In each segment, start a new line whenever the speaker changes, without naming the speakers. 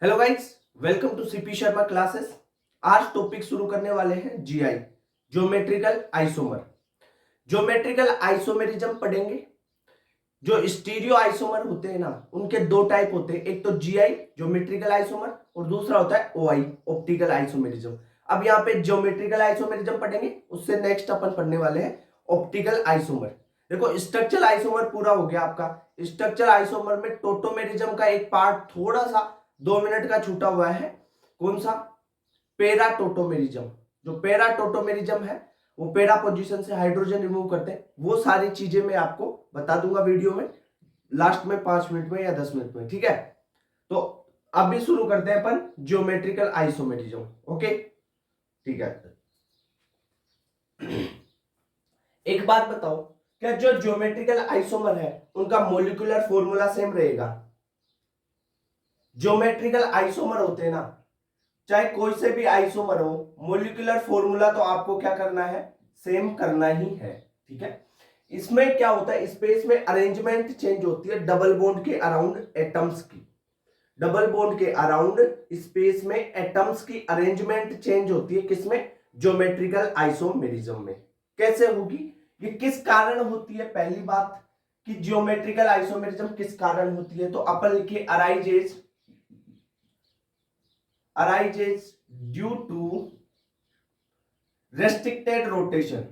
Hello guys, welcome to CP Sharma classes. आज topic शुरू करने वाले हैं GI, geometrical isomer. Geometrical isomerism पढ़ेंगे। जो स्टीरियो आइसोमर होते हैं ना, उनके दो टाइप होते हैं, एक तो जीआई ज्योमेट्रिकल आइसोमर और दूसरा होता है ओआई ऑप्टिकल आइसोमेरिज्म। अब यहाँ पे ज्योमेट्रिकल आइसोमेरिज्म पढ़ेंगे, उससे नेक्स्ट अपन पढ़ने वाले हैं ऑप्टिकल आइसोमर। देखो, स्ट्रक्चरल आइसोमर पूरा हो गया आपका। स्ट्रक्चरल आइसोमर में टोटोमेरिज्म का एक पार्ट थोड़ा सा 2 मिनट का छूटा हुआ है। कौन सा? पैराटोटोमेरिज्म। जो पैराटोटोमेरिज्म है, वो पैरा पोजीशन से हाइड्रोजन रिमूव करते हैं। वो सारी चीजें मैं आपको बता दूंगा वीडियो में, लास्ट में 5 मिनट में या 10 मिनट में, ठीक है। तो अभी शुरू करते हैं अपन ज्योमेट्रिकल आइसोमेरिज्म। ओके, ठीक है। एक बात बताओ, क्या जो ज्योमेट्रिकल आइसोमर है उनका मोलिकुलर फॉर्मूला सेम रहेगा? ज्योमेट्रिकल आइसोमर होते हैं ना, चाहे कोई से भी आइसोमर हो, मोलिकुलर फॉर्मूला तो आपको क्या करना है? सेम करना ही है, ठीक है। इसमें क्या होता है, स्पेस में अरेंजमेंट चेंज होती है डबल बॉन्ड के अराउंड एटम्स की। डबल बॉन्ड के अराउंड स्पेस में एटम्स की अरेंजमेंट चेंज होती है, किसमें? ज्योमेट्रिकल आइसोमेरिज्म में। कैसे होगी? ये किस कारण होती है? पहली बात कि ज्योमेट्रिकल आइसोमेरिज्म किस कारण होती है, तो अपन लिखिए arises due to restricted rotation.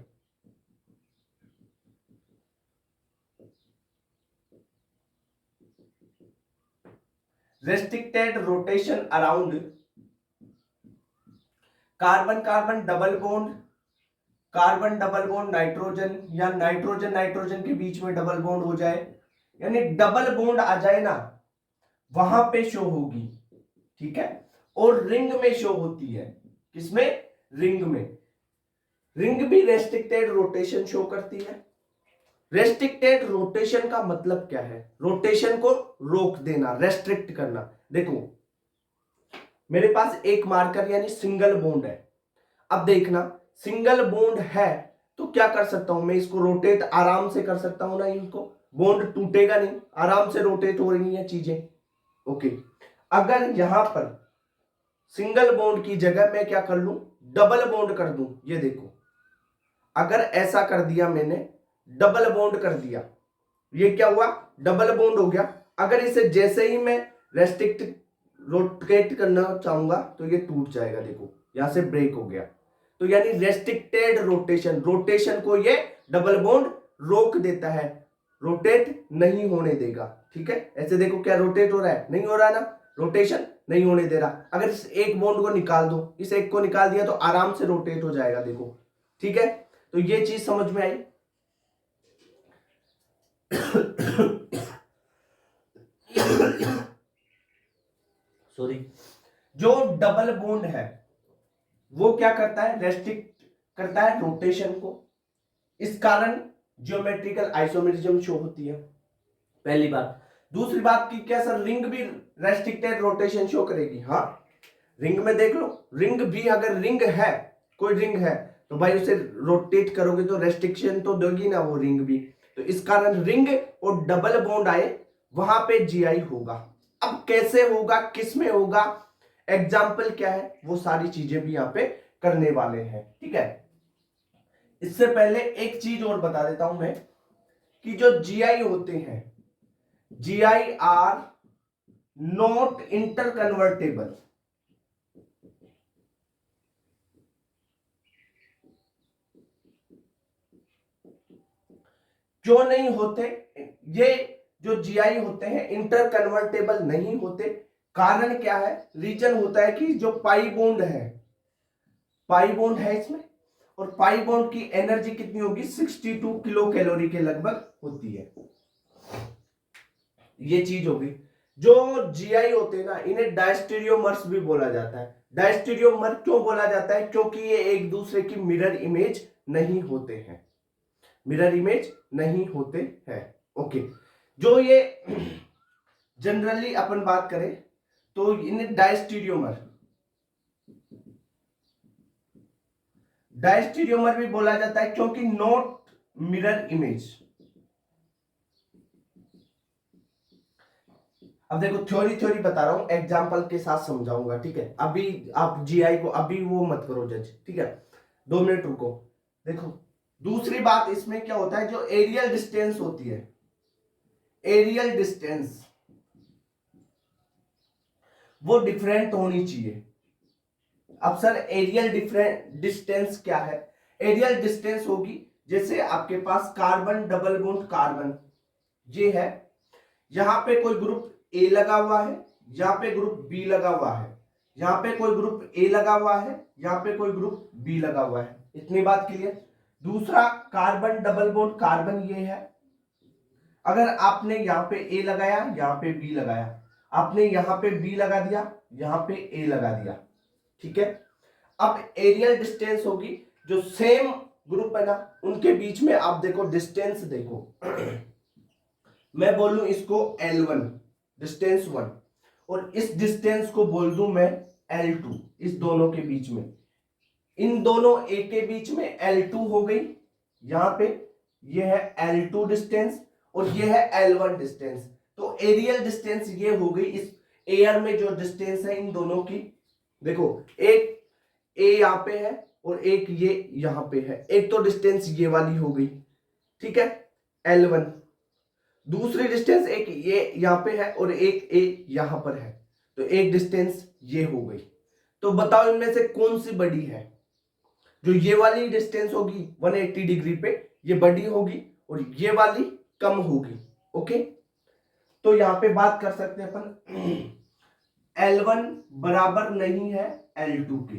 Restricted rotation around carbon carbon double bond, carbon double bond nitrogen, या नाइट्रोजन नाइट्रोजन के बीच में डबल बॉन्ड हो जाए, यानी डबल बॉन्ड आ जाए ना, वहां पे शो होगी, ठीक है। और रिंग में शो होती है। किसमें? रिंग में। रिंग भी रेस्ट्रिक्टेड रोटेशन शो करती है। रेस्ट्रिक्टेड रोटेशन का मतलब क्या है? रोटेशन को रोक देना, रेस्ट्रिक्ट करना। देखो, मेरे पास एक मार्कर यानी सिंगल बॉन्ड है। अब देखना, सिंगल बॉन्ड है तो क्या कर सकता हूं मैं? इसको रोटेट आराम से कर सकता हूं ना, इनको बॉन्ड टूटेगा नहीं, आराम से रोटेट हो रही है चीजें। ओके, अगर यहां पर सिंगल बॉन्ड की जगह मैं क्या कर लूं? डबल बॉन्ड कर दूं। ये देखो, अगर ऐसा कर दिया मैंने, डबल बॉन्ड कर दिया, ये क्या हुआ? डबल बॉन्ड हो गया। अगर इसे जैसे ही मैं रेस्ट्रिक्ट रोटेट करना चाहूंगा तो ये टूट जाएगा। देखो, यहां से ब्रेक हो गया। तो यानी रेस्ट्रिक्टेड रोटेशन, रोटेशन को ये डबल बॉन्ड रोक देता है, रोटेट नहीं होने देगा, ठीक है। ऐसे देखो, क्या रोटेट हो रहा है? नहीं हो रहा ना, रोटेशन नहीं होने दे रहा। अगर इस एक बॉन्ड को निकाल दो, इस एक को निकाल दिया तो आराम से रोटेट हो जाएगा, देखो, ठीक है। तो ये चीज समझ में आई। सॉरी, जो डबल बॉन्ड है वो क्या करता है? रेस्ट्रिक्ट करता है रोटेशन को। इस कारण ज्योमेट्रिकल आइसोमेरिज्म शो होती है, पहली बात। दूसरी बात की, क्या सर रिंग भी रेस्ट्रिक्टेड रोटेशन शो करेगी? हाँ, रिंग में देख लो, रिंग भी अगर रिंग है, कोई रिंग है, तो भाई उसे रोटेट करोगे तो रेस्ट्रिक्शन तो देगी ना वो रिंग भी। तो इस कारण रिंग और डबल बॉन्ड आए, वहां पे जीआई होगा। अब कैसे होगा, किस में होगा, एग्जाम्पल क्या है, वो सारी चीजें भी यहां पे करने वाले हैं, ठीक है। इससे पहले एक चीज और बता देता हूं मैं, कि जो जीआई होते हैं, GI are not interconvertible. क्यों नहीं होते? ये जो जीआई होते हैं इंटर कन्वर्टेबल नहीं होते। कारण क्या है? रीजन होता है कि जो पाई बॉन्ड है, पाई बॉन्ड है इसमें, और पाई बॉन्ड की एनर्जी कितनी होगी? 62 किलो कैलोरी के लगभग होती है। ये चीज होगी। जो जीआई होते हैं ना, इन्हें डायस्टेरियोमर्स भी बोला जाता है। डायस्टेरियोमर क्यों बोला जाता है? क्योंकि ये एक दूसरे की मिरर इमेज नहीं होते हैं, मिरर इमेज नहीं होते हैं। ओके, जो ये जनरली अपन बात करें तो इन्हें डायस्टेरियोमर, डायस्टेरियोमर भी बोला जाता है, क्योंकि नॉट मिरर इमेज। अब देखो थ्योरी बता रहा हूं, एग्जाम्पल के साथ समझाऊंगा, ठीक है। अभी आप जीआई को अभी वो मत करो जज, ठीक है, 2 मिनट रुको। देखो दूसरी बात इसमें क्या होता है, जो एरियल डिस्टेंस होती है, एरियल डिस्टेंस वो डिफरेंट होनी चाहिए। अब सर एरियल डिस्टेंस क्या है? एरियल डिस्टेंस होगी जैसे आपके पास कार्बन डबल बॉन्ड कार्बन ये है, यहां पे कोई ग्रुप ए लगा हुआ है, यहां पे ग्रुप बी लगा हुआ है, यहां पे कोई ग्रुप ए लगा हुआ है, यहां पे कोई ग्रुप बी लगा हुआ है। इतनी बात क्लियर। दूसरा कार्बन डबल बॉन्ड कार्बन ये है, अगर आपने यहां पे ए लगाया, यहां पे बी लगाया, आपने यहां पे बी लगा दिया, यहां पे ए लगा दिया, ठीक है। अब एरियल डिस्टेंस होगी, जो सेम ग्रुप है ना उनके बीच में आप देखो डिस्टेंस देखो मैं बोलूं इसको L1 डिस्टेंस 1, और इस डिस्टेंस को बोल दूं मैं L2, इस दोनों के बीच में, इन दोनों ए के बीच में L2 हो गई, यहां पे ये है L2 डिस्टेंस और ये है L1 डिस्टेंस। तो एरियल डिस्टेंस ये हो गई इस एयर में जो डिस्टेंस है इन दोनों की। देखो एक ए यहां पे है और एक ये यहां पे है, एक तो डिस्टेंस ये वाली हो गई, ठीक है, L1। दूसरी डिस्टेंस एक ये यहां पे है और एक ए यहां पर है, तो एक डिस्टेंस ये हो गई। तो बताओ इनमें से कौन सी बड़ी है? जो ये वाली डिस्टेंस होगी 180 डिग्री पे ये बड़ी होगी और ये वाली कम होगी, ओके। तो यहां पे बात कर सकते हैं अपन L1 बराबर नहीं है L2 के,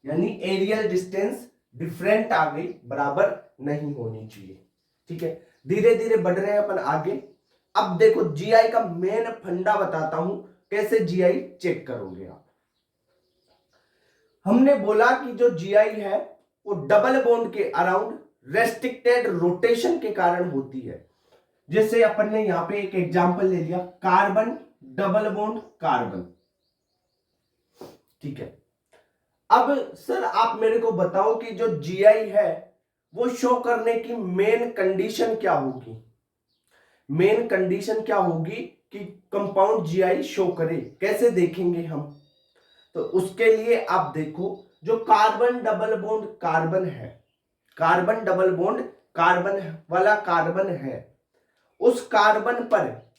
यानी एरियल डिस्टेंस डिफरेंट आ गई, बराबर नहीं होनी चाहिए, ठीक है। धीरे धीरे बढ़ रहे हैं अपन आगे। अब देखो जीआई का मेन फंडा बताता हूं, कैसे जीआई चेक करोगे आप। हमने बोला कि जो जीआई है वो डबल बॉन्ड के अराउंड रेस्ट्रिक्टेड रोटेशन के कारण होती है। जैसे अपन ने यहां पे एक एग्जांपल ले लिया, कार्बन डबल बॉन्ड कार्बन, ठीक है। अब सर आप मेरे को बताओ कि जो जीआई है वो शो करने की मेन कंडीशन क्या होगी? मेन कंडीशन क्या होगी कि कंपाउंड जीआई शो करे, कैसे देखेंगे हम? तो उसके लिए आप देखो जो कार्बन डबल बॉन्ड कार्बन है, कार्बन डबल बॉन्ड कार्बन वाला कार्बन है, उस कार्बन पर,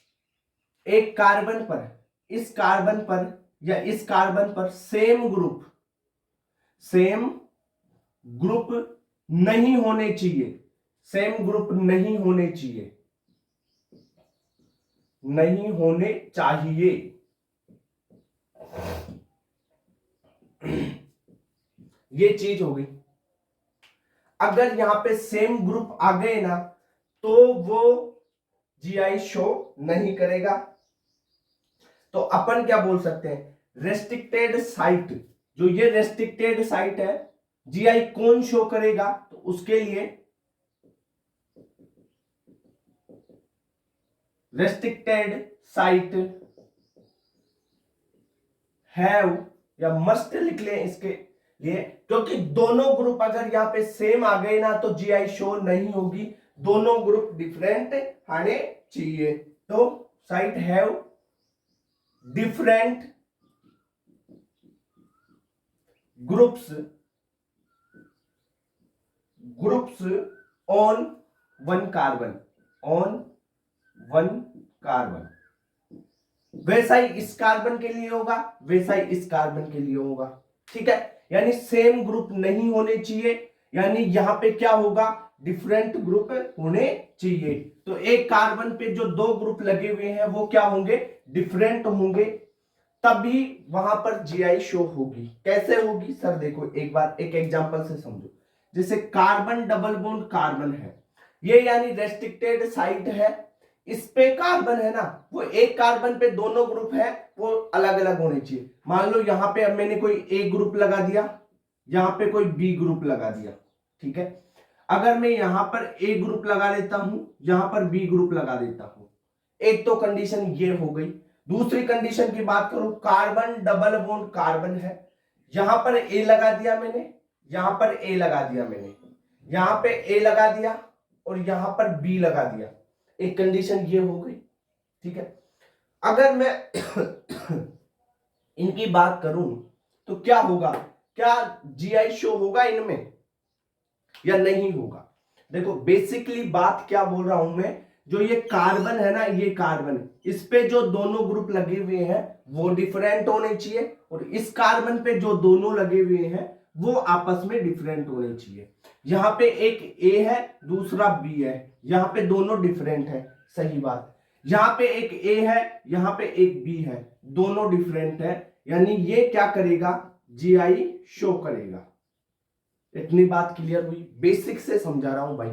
एक कार्बन पर, इस कार्बन पर या इस कार्बन पर सेम ग्रुप नहीं होने चाहिए, सेम ग्रुप नहीं होने चाहिए, नहीं होने चाहिए। ये चीज हो गई। अगर यहां पे सेम ग्रुप आ गए ना तो वो जीआई शो नहीं करेगा। तो अपन क्या बोल सकते हैं, रेस्ट्रिक्टेड साइट, जो ये रेस्ट्रिक्टेड साइट है जीआई कौन शो करेगा? तो उसके लिए रेस्ट्रिक्टेड साइट हैव या मस्ट लिख लें इसके लिए, क्योंकि दोनों ग्रुप अगर यहां पे सेम आ गए ना तो जीआई शो नहीं होगी, दोनों ग्रुप डिफरेंट आने चाहिए। तो site have different groups on one carbon, वैसा ही इस कार्बन के लिए होगा, वैसा ही इस कार्बन के लिए होगा, ठीक है। यानी सेम ग्रुप नहीं होने चाहिए, यानी यहां पे क्या होगा, डिफरेंट ग्रुप होने चाहिए। तो एक कार्बन पे जो 2 ग्रुप लगे हुए हैं वो क्या होंगे, डिफरेंट होंगे, तभी वहां पर जीआई शो होगी। कैसे होगी सर? देखो एक बार एक एग्जांपल से समझो। जैसे कार्बन डबल बॉन्ड कार्बन है, ये यानी रेस्ट्रिक्टेड साइट है, इस पे कार्बन है ना, वो एक कार्बन पे दोनों ग्रुप है वो अलग अलग होने चाहिए। मान लो यहां पे अब मैंने कोई ए ग्रुप लगा दिया, यहां पे कोई बी ग्रुप लगा दिया, ठीक है। अगर मैं यहां पर ए ग्रुप लगा देता हूं, यहां पर बी ग्रुप लगा देता हूं, एक तो कंडीशन ये हो गई। दूसरी कंडीशन की बात करूं, कार्बन डबल बॉन्ड कार्बन है, यहां पर ए लगा दिया मैंने, यहां पर ए लगा दिया मैंने, यहां पे ए लगा दिया और यहां पर बी लगा दिया, एक कंडीशन ये हो गई, ठीक है। अगर मैं इनकी बात करूं तो क्या होगा, क्या जीआई शो होगा इनमें या नहीं होगा? देखो बेसिकली बात क्या बोल रहा हूं मैं, जो ये कार्बन है ना, ये कार्बन, इस पे जो दोनों ग्रुप लगे हुए हैं वो डिफरेंट होने चाहिए, और इस कार्बन पे जो दोनों लगे हुए हैं वो आपस में डिफरेंट होने चाहिए। यहाँ पे एक ए है, दूसरा बी है, यहाँ पे दोनों डिफरेंट है, सही बात। यहाँ पे एक ए है, यहाँ पे एक बी है, दोनों डिफरेंट है, यानी ये क्या करेगा, जीआई शो करेगा। इतनी बात क्लियर हुई? बेसिक से समझा रहा हूं भाई,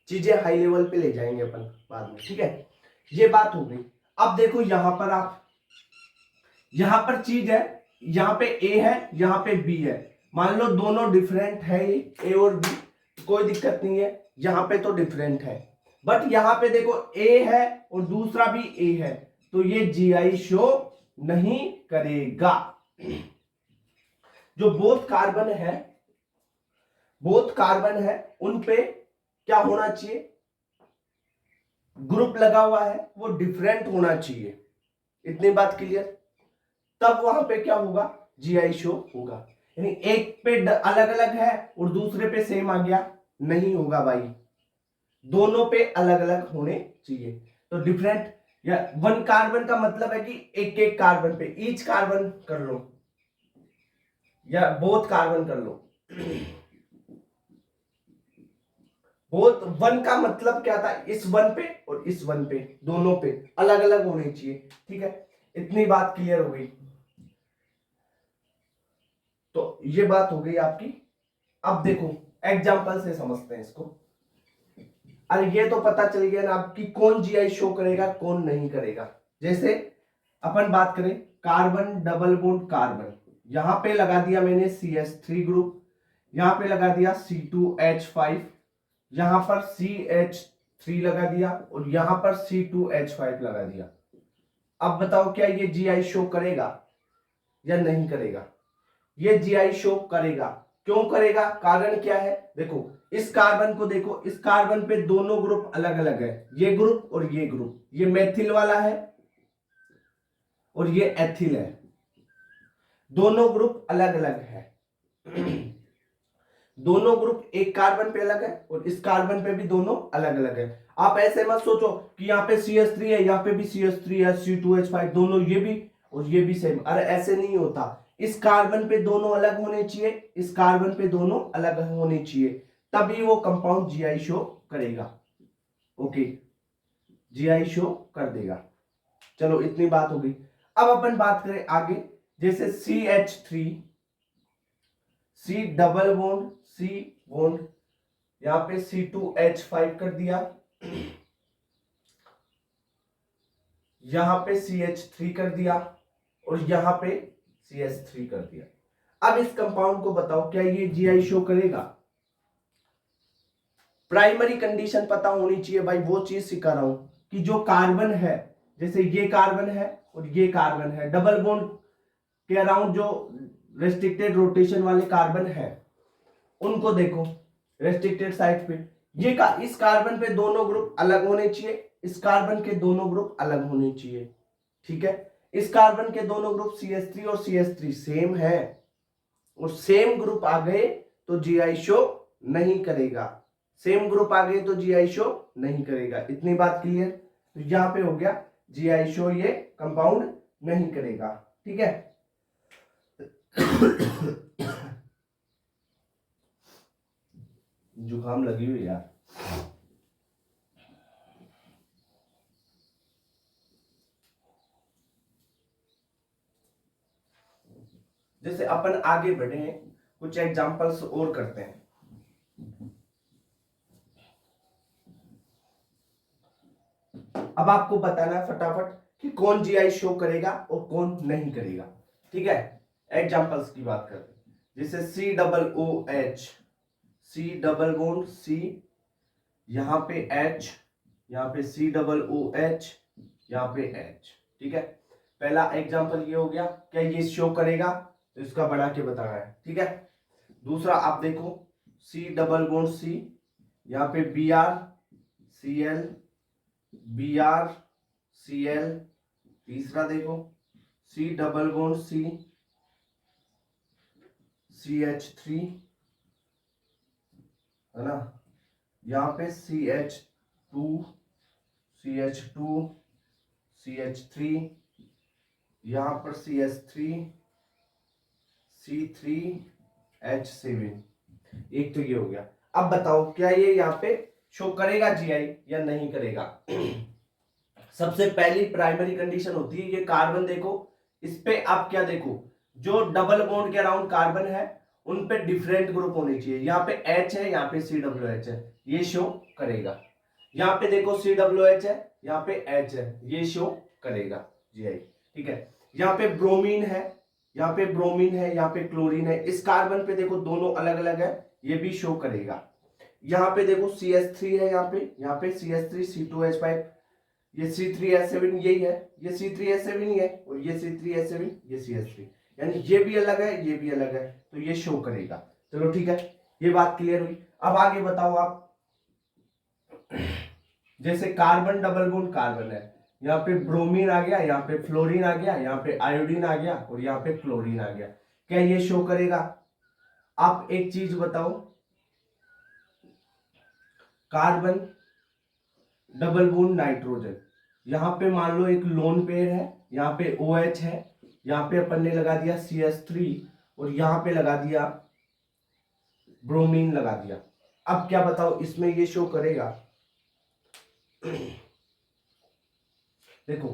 चीजें हाई लेवल पे ले जाएंगे अपन बाद में, ठीक है। ये बात हो गई। अब देखो यहां पर आप, यहां पर चीज है, यहां पे ए है, यहां पे बी है, मान लो दोनों डिफरेंट है, ए और बी, कोई दिक्कत नहीं है, यहां पे तो डिफरेंट है, बट यहां पे देखो ए है और दूसरा भी ए है, तो ये जीआई शो नहीं करेगा। जो बोथ कार्बन है उन पे क्या होना चाहिए, ग्रुप लगा हुआ है वो डिफरेंट होना चाहिए। इतनी बात क्लियर? तब वहां पे क्या होगा, जीआई शो होगा। यानी एक पे अलग अलग है और दूसरे पे सेम आ गया, नहीं होगा भाई, दोनों पे अलग अलग होने चाहिए। तो डिफरेंट या वन कार्बन का मतलब है कि एक एक कार्बन पे, ईच कार्बन कर लो या बोथ कार्बन कर लो। बोथ वन का मतलब क्या था, इस वन पे और इस वन पे, दोनों पे अलग अलग होने चाहिए, ठीक है। इतनी बात क्लियर हो गई? तो ये बात हो गई आपकी। अब देखो एग्जांपल से समझते हैं इसको। अरे ये तो पता चल गया ना आपकी, कौन जीआई शो करेगा कौन नहीं करेगा। जैसे अपन बात करें कार्बन डबल बॉन्ड कार्बन, यहां पे लगा दिया मैंने CH3 ग्रुप, यहां पे लगा दिया C2H5, यहां पर CH3 लगा दिया और यहां पर C2H5 लगा दिया। अब बताओ क्या ये जीआई शो करेगा या नहीं करेगा? ये जीआई शो करेगा। क्यों करेगा, कारण क्या है? देखो इस कार्बन को देखो, इस कार्बन पे दोनों ग्रुप अलग अलग है, ये ग्रुप और ये ग्रुप, ये मेथिल वाला है और ये एथिल है, दोनों ग्रुप अलग अलग है। दोनों ग्रुप एक कार्बन पे अलग है और इस कार्बन पे भी दोनों अलग अलग है। आप ऐसे मत सोचो कि यहाँ पे CH3 है, यहाँ पे भी CH3 है, C2H5 दोनों, ये भी और ये भी सेम, अरे ऐसे नहीं होता। इस कार्बन पे दोनों अलग होने चाहिए, इस कार्बन पे दोनों अलग होने चाहिए, तभी वो कंपाउंड जीआई शो करेगा। ओके, जीआई शो कर देगा। चलो इतनी बात हो गई। अब अपन बात करें आगे, जैसे CH3, C double bond C bond, यहां पे C2H5 कर दिया, यहां पे CH3 कर दिया और यहां पे CH3 कर दिया। अब इस कंपाउंड को बताओ क्या ये जीआई शो करेगा? प्राइमरी कंडीशन पता होनी चाहिए भाई, वो चीज सिखा रहा हूं कि जो कार्बन है, जैसे ये कार्बन है और ये कार्बन है, डबल बॉन्ड के अराउंड जो रेस्ट्रिक्टेड रोटेशन वाले कार्बन है उनको देखो रेस्ट्रिक्टेड साइड पे, ये इस कार्बन पे दोनों ग्रुप अलग होने चाहिए, इस कार्बन के दोनों ग्रुप अलग होने चाहिए, ठीक है। इस कार्बन के दोनों ग्रुप CH3 और CH3 सेम है और सेम ग्रुप आ गए तो जीआई शो नहीं करेगा, सेम ग्रुप आ गए तो जीआई शो नहीं करेगा। इतनी बात क्लियर? तो यहां पे हो गया जीआई शो ये कंपाउंड नहीं करेगा, ठीक है। जुकाम लगी हुई यार। जैसे अपन आगे बढ़े हैं, कुछ एग्जांपल्स और करते हैं। अब आपको बताना है फटाफट कि कौन जीआई शो करेगा और कौन नहीं करेगा, ठीक है। एग्जांपल्स की बात करते हैं, जैसे COOH, C double bond C, यहां पे H, यहां पे COOH, यहां पे H, ठीक है। पहला एग्जांपल ये हो गया, क्या ये शो करेगा? तो इसका बढ़ा के बताना है, ठीक है। दूसरा आप देखो C डबल बॉन्ड C, यहाँ पे Br Cl, Br Cl, तीसरा देखो C double bond C CH3 है ना, यहाँ पे CH2 CH2 CH3, यहाँ पर CH3 C3H7। एक तो ये हो गया। अब बताओ क्या ये यहाँ पे शो करेगा जीआई या नहीं करेगा? सबसे पहली प्राइमरी कंडीशन होती है, ये कार्बन देखो, इस पे आप क्या देखो, जो डबल बॉन्ड के अराउंड कार्बन है उन पे डिफरेंट ग्रुप होने चाहिए। यहाँ पे H है, यहाँ पे COOH है, ये शो करेगा। यहाँ पे देखो COOH है, यहाँ पे H है, ये शो करेगा जीआई। ठीक है, यहाँ पे ब्रोमीन है, यहाँ पे ब्रोमीन है, यहाँ पे क्लोरीन है। इस कार्बन पे देखो दोनों अलग अलग है, ये भी शो करेगा। यहाँ पे देखो CH3 है, यहाँ पे CH3 C2H5, ये C3H7 यही है, ये C3H7 ही है, और ये C3H7 ये CH3, यानी ये भी अलग है, ये भी अलग है, तो ये शो करेगा। चलो ठीक है, ये बात क्लियर हुई। अब आगे बताओ आप, जैसे कार्बन डबल बॉन्ड कार्बन है, यहाँ पे ब्रोमीन आ गया, यहाँ पे फ्लोरीन आ गया, यहाँ पे आयोडीन आ गया, और यहाँ पे क्लोरीन आ गया, क्या ये शो करेगा? आप एक चीज बताओ, कार्बन डबल बॉन्ड नाइट्रोजन, यहाँ पे मान लो एक लोन पेयर है, यहाँ पे OH है, यहाँ पे अपन ने लगा दिया CH3, और यहाँ पे लगा दिया ब्रोमीन लगा दिया। अब क्या बताओ इसमें ये शो करेगा? देखो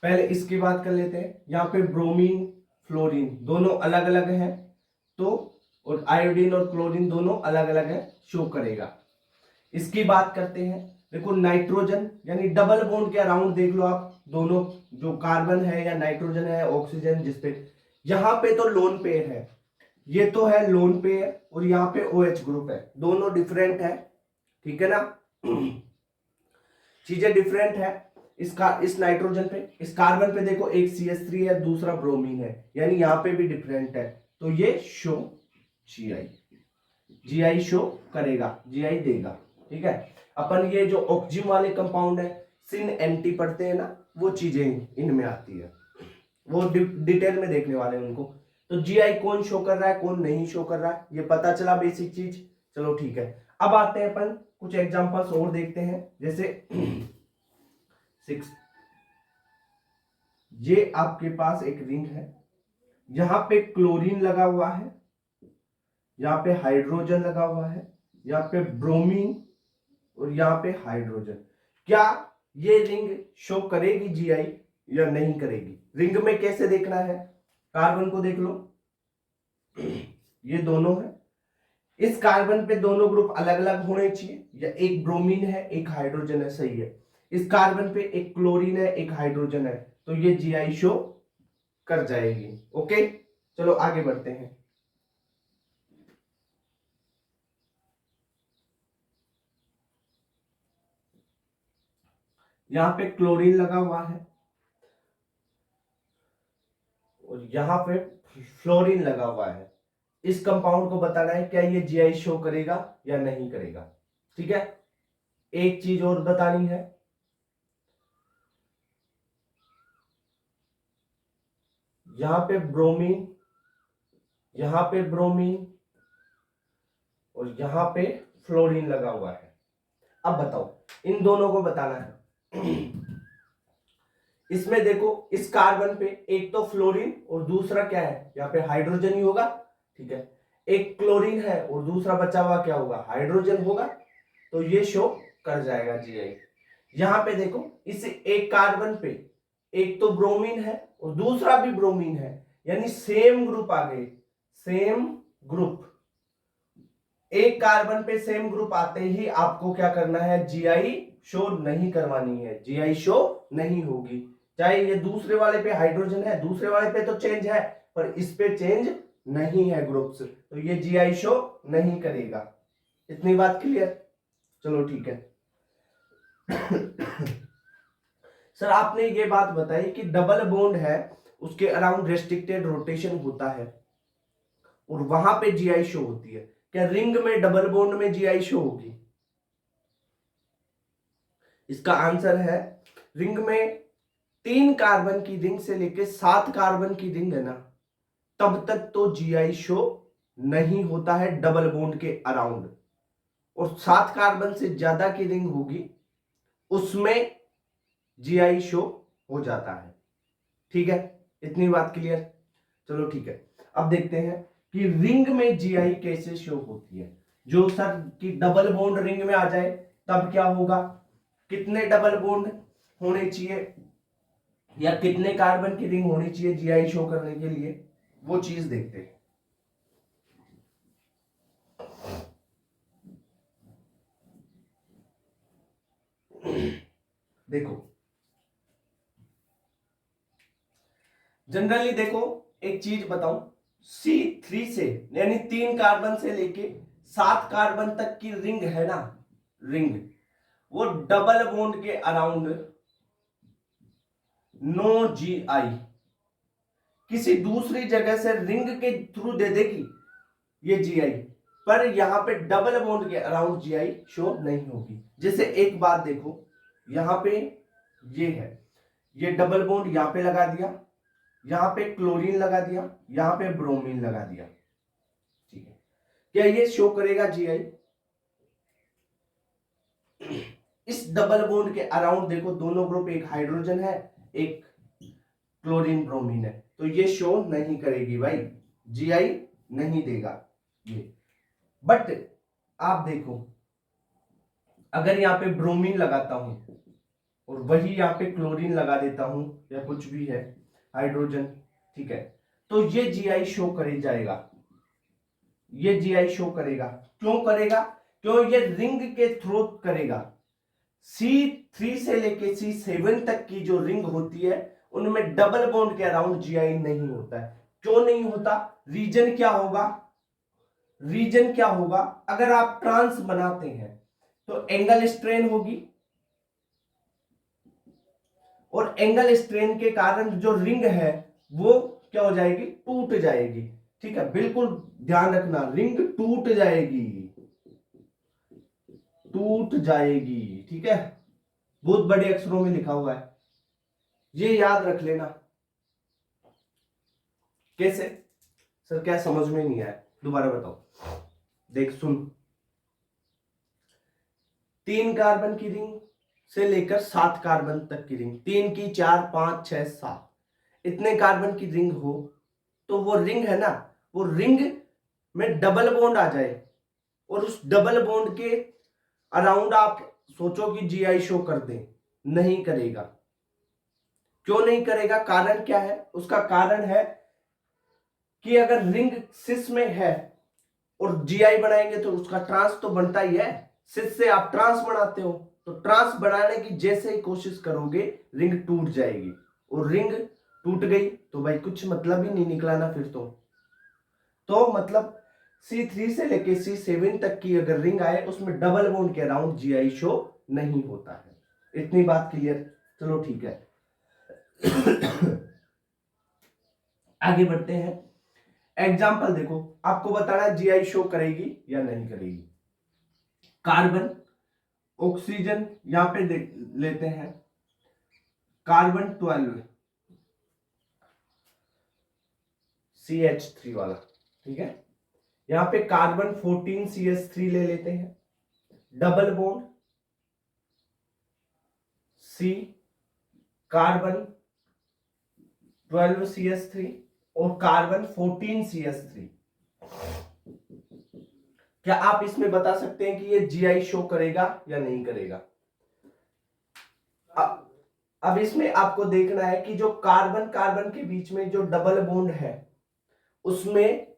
पहले इसकी बात कर लेते हैं। यहाँ पे ब्रोमीन फ्लोरीन दोनों अलग अलग है, तो और आयोडीन और क्लोरीन दोनों अलग अलग है, शो करेगा। इसकी बात करते हैं, देखो नाइट्रोजन यानी डबल बॉन्ड के अराउंड देख लो आप, दोनों जो कार्बन है या नाइट्रोजन है ऑक्सीजन जिसपे, यहाँ पे तो लोन पेयर है, ये तो है लोन पेयर, और यहाँ पे OH ग्रुप है, दोनों डिफरेंट है। ठीक है ना, चीजें डिफरेंट है। इस नाइट्रोजन पे, इस कार्बन पे देखो एक CH3 है, दूसरा ब्रोमीन है, यानी यहाँ पे भी डिफरेंट है, तो ये शो जीआई शो करेगा, जीआई देगा। ठीक है, अपन ये जो ऑक्जिम वाले कंपाउंड है, सिन एंटी पढ़ते हैं ना, वो चीजें इनमें आती है, वो डिटेल में देखने वाले हैं उनको। तो जीआई कौन शो कर रहा है, कौन नहीं शो कर रहा है, ये पता चला बेसिक चीज। चलो ठीक है, अब आते हैं अपन कुछ एग्जांपल्स और देखते हैं। जैसे 6, ये आपके पास एक रिंग है, यहां पे क्लोरीन लगा हुआ है, यहाँ पे हाइड्रोजन लगा हुआ है, यहाँ पे ब्रोमीन, और यहाँ पे हाइड्रोजन। क्या ये रिंग शो करेगी जीआई या नहीं करेगी? रिंग में कैसे देखना है, कार्बन को देख लो, ये दोनों है, इस कार्बन पे दोनों ग्रुप अलग अलग होने चाहिए, या एक ब्रोमीन है एक हाइड्रोजन है, सही है। इस कार्बन पे एक क्लोरीन है एक हाइड्रोजन है, तो ये जीआई शो कर जाएगी। ओके, चलो आगे बढ़ते हैं। यहां पे क्लोरीन लगा हुआ है, और यहां पे फ्लोरीन लगा हुआ है। इस कंपाउंड को बताना है क्या ये जीआई शो करेगा या नहीं करेगा। ठीक है, एक चीज और बतानी है, यहां पे ब्रोमीन, यहां पे ब्रोमीन, और यहां पे फ्लोरीन लगा हुआ है। अब बताओ इन दोनों को बताना है। इसमें देखो इस कार्बन पे एक तो फ्लोरीन और दूसरा क्या है, यहाँ पे हाइड्रोजन ही होगा। ठीक है, एक क्लोरीन है और दूसरा बचा हुआ क्या होगा, हाइड्रोजन होगा, तो ये शो कर जाएगा जीआई। यहां पे देखो इस एक कार्बन पे एक तो ब्रोमीन है और दूसरा भी ब्रोमीन है, यानी सेम ग्रुप आ गए, सेम ग्रुप। एक कार्बन पे सेम ग्रुप आते ही आपको क्या करना है, जीआई शो नहीं करवानी है, जीआई शो नहीं होगी। चाहे ये दूसरे वाले पे हाइड्रोजन है, दूसरे वाले पे तो चेंज है, पर इस पे चेंज नहीं है ग्रुप्स, तो ये जीआई शो नहीं करेगा। इतनी बात क्लियर? चलो ठीक है। सर आपने ये बात बताई कि डबल बॉन्ड है, उसके अराउंड रेस्ट्रिक्टेड रोटेशन होता है और वहां पे जीआई शो होती है, क्या रिंग में डबल बॉन्ड में जीआई शो होगी? इसका आंसर है रिंग में 3 कार्बन की रिंग से लेके 7 कार्बन की रिंग है ना, तब तक तो जीआई शो नहीं होता है डबल बॉन्ड के अराउंड। और 7 कार्बन से ज्यादा की रिंग होगी उसमें जीआई शो हो जाता है। ठीक है, इतनी बात क्लियर। चलो ठीक है, अब देखते हैं कि रिंग में जीआई कैसे शो होती है। जो सर कि डबल बॉन्ड रिंग में आ जाए तब क्या होगा, कितने डबल बॉन्ड होने चाहिए या कितने कार्बन की रिंग होनी चाहिए जीआई शो करने के लिए, वो चीज देखते हैं। देखो जनरली देखो, एक चीज बताऊं, C3 से यानी 3 कार्बन से लेके 7 कार्बन तक की रिंग है ना, रिंग वो डबल बॉन्ड के अराउंड नो जीआई, किसी दूसरी जगह से रिंग के थ्रू दे देगी ये जीआई, पर यहां पे डबल बॉन्ड के अराउंड जीआई शो नहीं होगी। जैसे एक बात देखो, यहां पे ये है, ये डबल बॉन्ड यहां पे लगा दिया, यहां पे क्लोरीन लगा दिया, यहां पे ब्रोमीन लगा दिया। ठीक है, क्या ये शो करेगा जीआई? इस डबल बॉन्ड के अराउंड देखो दोनों ग्रुप, एक हाइड्रोजन है एक क्लोरीन ब्रोमीन है, तो ये शो नहीं करेगी भाई, जीआई नहीं देगा ये। बट आप देखो, अगर यहां पे ब्रोमीन लगाता हूं और वही यहां पे क्लोरीन लगा देता हूं या कुछ भी है हाइड्रोजन, ठीक है, तो ये जीआई शो करे जाएगा, ये जीआई शो करेगा। क्यों करेगा? क्यों ये रिंग के थ्रू करेगा। C3 से लेके C7 तक की जो रिंग होती है उनमें डबल बॉन्ड के अराउंड जीआई नहीं होता है। क्यों नहीं होता? रीजन क्या होगा? रीजन क्या होगा? अगर आप ट्रांस बनाते हैं तो एंगल स्ट्रेन होगी, और एंगल स्ट्रेन के कारण जो रिंग है वो क्या हो जाएगी? टूट जाएगी। ठीक है, बिल्कुल ध्यान रखना, रिंग टूट जाएगी, टूट जाएगी। ठीक है, बहुत बड़े अक्षरों में लिखा हुआ है, ये याद रख लेना। कैसे सर, क्या समझ में नहीं आया? दोबारा बताओ, देख सुन, 3 कार्बन की रिंग से लेकर 7 कार्बन तक की रिंग, 3 की 4 5 6 7 इतने कार्बन की रिंग हो, तो वो रिंग है ना, वो रिंग में डबल बॉन्ड आ जाए और उस डबल बॉन्ड के अराउंड आप सोचो कि जीआई शो कर दे, नहीं करेगा। क्यों नहीं करेगा? कारण क्या है उसका? कारण है कि अगर रिंग सिस में है और जीआई बनाएंगे तो उसका ट्रांस तो बनता ही है, सिस से आप ट्रांस बनाते हो, तो ट्रांस बनाने की जैसे ही कोशिश करोगे रिंग टूट जाएगी, और रिंग टूट गई तो भाई कुछ मतलब ही नहीं निकला ना फिर तो मतलब C3 से लेके C7 तक की अगर रिंग आए उसमें डबल बॉन्ड के अराउंड जीआई शो नहीं होता है। इतनी बात क्लियर? चलो ठीक है। आगे बढ़ते हैं। एग्जाम्पल देखो, आपको बताना जीआई शो करेगी या नहीं करेगी। कार्बन, ऑक्सीजन यहां पे लेते हैं, कार्बन 12 CH3 वाला, ठीक है, यहां पे कार्बन 14 CH3 ले लेते हैं, double bond C, carbon 12 CH3 और कार्बन 14 CH3। क्या आप इसमें बता सकते हैं कि ये जीआई शो करेगा या नहीं करेगा? अब इसमें आपको देखना है कि जो कार्बन कार्बन के बीच में जो डबल बॉन्ड है उसमें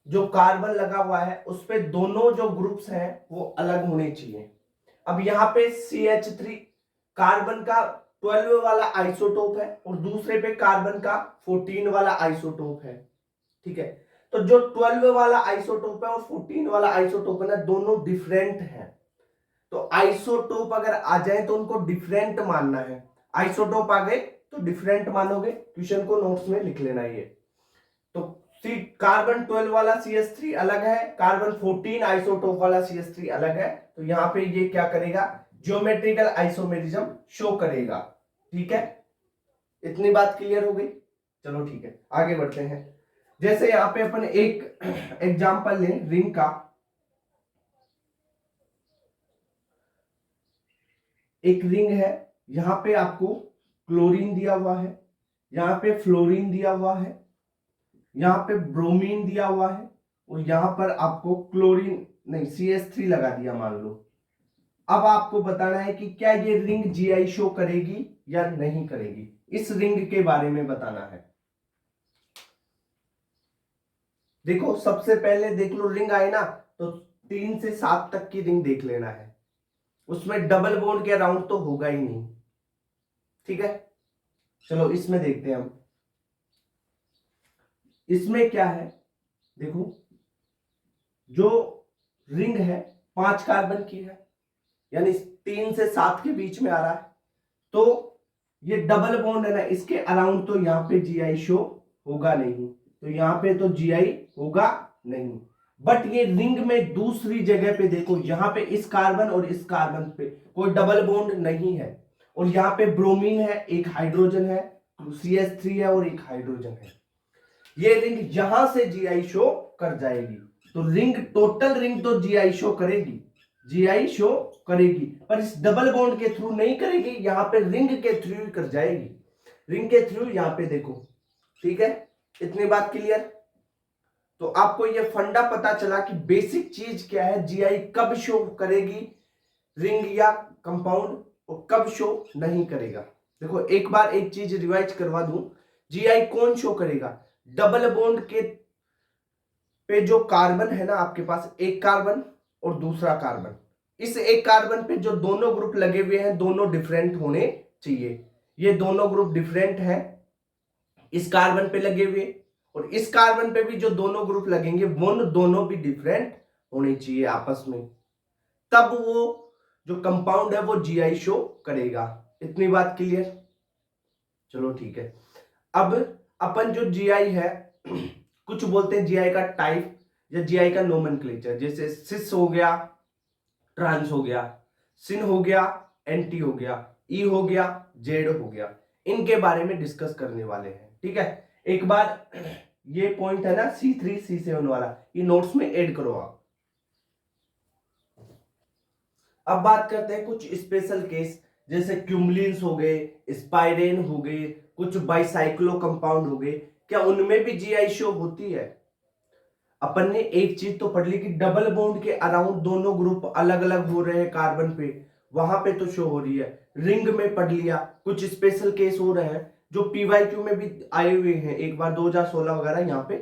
जो कार्बन लगा हुआ है उस पे दोनों जो ग्रुप्स हैं वो अलग होने चाहिए। अब यहां पे CH3 कार्बन का 12 वाला आइसोटोप है और दूसरे पे कार्बन का 14 वाला आइसोटोप है। ठीक है, तो जो 12 वाला आइसोटोप है और 14 वाला आइसोटोप है ना, दोनों डिफरेंट है। तो आइसोटोप अगर आ जाए तो उनको डिफरेंट मानना है, आइसोटोप आ गए तो डिफरेंट मानोगे। क्वेश्चन को नोट्स में लिख लेना ये। तो कार्बन 12 वाला CH3 अलग है, कार्बन 14 आइसोटोप वाला CH3 अलग है, तो यहां पे ये क्या करेगा? ज्योमेट्रिकल आइसोमेरिज्म शो करेगा। ठीक है, इतनी बात क्लियर हो गई। चलो ठीक है, आगे बढ़ते हैं। जैसे यहाँ पे अपन एक एग्जांपल लें रिंग का। एक रिंग है, यहां पे आपको क्लोरीन दिया हुआ है, यहां पे फ्लोरीन दिया हुआ है, यहां पे ब्रोमीन दिया हुआ है, और यहां पर आपको क्लोरीन नहीं CH3 लगा दिया मान लो। अब आपको बताना है कि क्या ये रिंग जीआई शो करेगी या नहीं करेगी, इस रिंग के बारे में बताना है। देखो सबसे पहले देख लो, रिंग आए ना तो 3 से 7 तक की रिंग देख लेना है, उसमें डबल बॉन्ड के अराउंड तो होगा ही नहीं। ठीक है, चलो इसमें देखते हैं हम। इसमें क्या है, देखो जो रिंग है 5 कार्बन की है, यानी 3 से 7 के बीच में आ रहा है, तो ये डबल बॉन्ड है ना, इसके अराउंड तो यहाँ पे जीआई शो होगा नहीं, तो यहाँ पे तो जीआई होगा नहीं। बट ये रिंग में दूसरी जगह पे देखो, यहाँ पे इस कार्बन और इस कार्बन पे कोई डबल बॉन्ड नहीं है, और यहाँ पे ब्रोमीन है, एक हाइड्रोजन है, CH3 है और एक हाइड्रोजन है। ये रिंग यहां से जीआई शो कर जाएगी, तो रिंग टोटल रिंग तो जीआई शो करेगी, जीआई शो करेगी, पर इस डबल बॉन्ड के थ्रू नहीं करेगी, यहां पे रिंग के थ्रू कर जाएगी, रिंग के थ्रू यहां पे देखो। ठीक है, इतनी बात क्लियर। तो आपको ये फंडा पता चला कि बेसिक चीज क्या है, जीआई कब शो करेगी रिंग या कंपाउंड, और कब शो नहीं करेगा। देखो एक बार एक चीज रिवाइज करवा दूं, जीआई कौन शो करेगा, डबल बॉन्ड के पे जो कार्बन है ना आपके पास, एक कार्बन और दूसरा कार्बन, इस एक कार्बन पे जो दोनों ग्रुप लगे हुए हैं दोनों डिफरेंट होने चाहिए। ये दोनों ग्रुप डिफरेंट है इस कार्बन पे लगे हुए, और इस कार्बन पे भी जो दोनों ग्रुप लगेंगे वो दोनों भी डिफरेंट होने चाहिए आपस में, तब वो जो कंपाउंड है वो जीआई शो करेगा। इतनी बात क्लियर। चलो ठीक है, अब अपन जो जीआई है कुछ बोलते हैं जीआई का टाइप या जीआई का नोमेनक्लेचर, जैसे सिस हो गया, ट्रांस हो गया, सिन हो गया, एंटी हो गया, ई हो गया, जेड हो गया, इनके बारे में डिस्कस करने वाले हैं। ठीक है, एक बार ये पॉइंट है ना C3 C7 वाला, ये नोट्स में ऐड करो आप। अब बात करते हैं कुछ स्पेशल केस, जैसे क्यूमलिन्स हो गए, स्पाइरेन हो गए, कुछ बाइसाइक्लो कंपाउंड हो गए, क्या उनमें भी जीआई शो होती है। अपन ने एक चीज तो पढ़ ली कि डबल बॉन्ड के अराउंड दोनों ग्रुप अलग अलग हो रहे हैं कार्बन पे, वहां पे तो शो हो रही है। रिंग में पढ़ लिया, कुछ स्पेशल केस हो रहे हैं जो पीवाईक्यू में भी आए हुए हैं, एक बार 2016 वगैरह यहाँ पे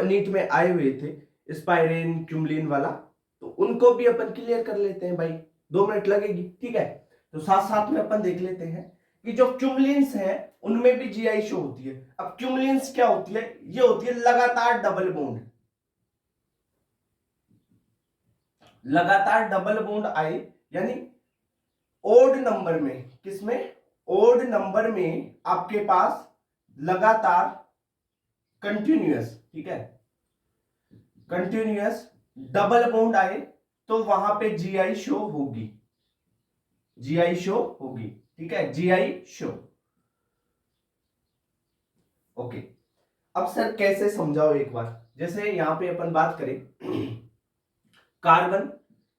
नीट में आए हुए थे स्पाइरेन क्यूमलिन वाला, तो उनको भी अपन क्लियर कर लेते हैं भाई, 2 मिनट लगेगी। ठीक है, तो साथ साथ में अपन देख लेते हैं कि जो क्यूमलिन्स हैं उनमें भी जीआई शो होती है। अब क्यूमलिन्स क्या होती है, ये होती है लगातार डबल बॉन्ड, लगातार डबल बॉन्ड आए, यानी ओड नंबर में, किसमें, ओड नंबर में आपके पास लगातार कंटिन्यूअस, ठीक है, कंटिन्यूअस डबल बॉन्ड आए तो वहां पे जीआई शो होगी, जीआई शो होगी। ठीक है, जीआई शो। ओके, अब सर कैसे समझाओ एक बार, जैसे यहां पे अपन बात करें कार्बन,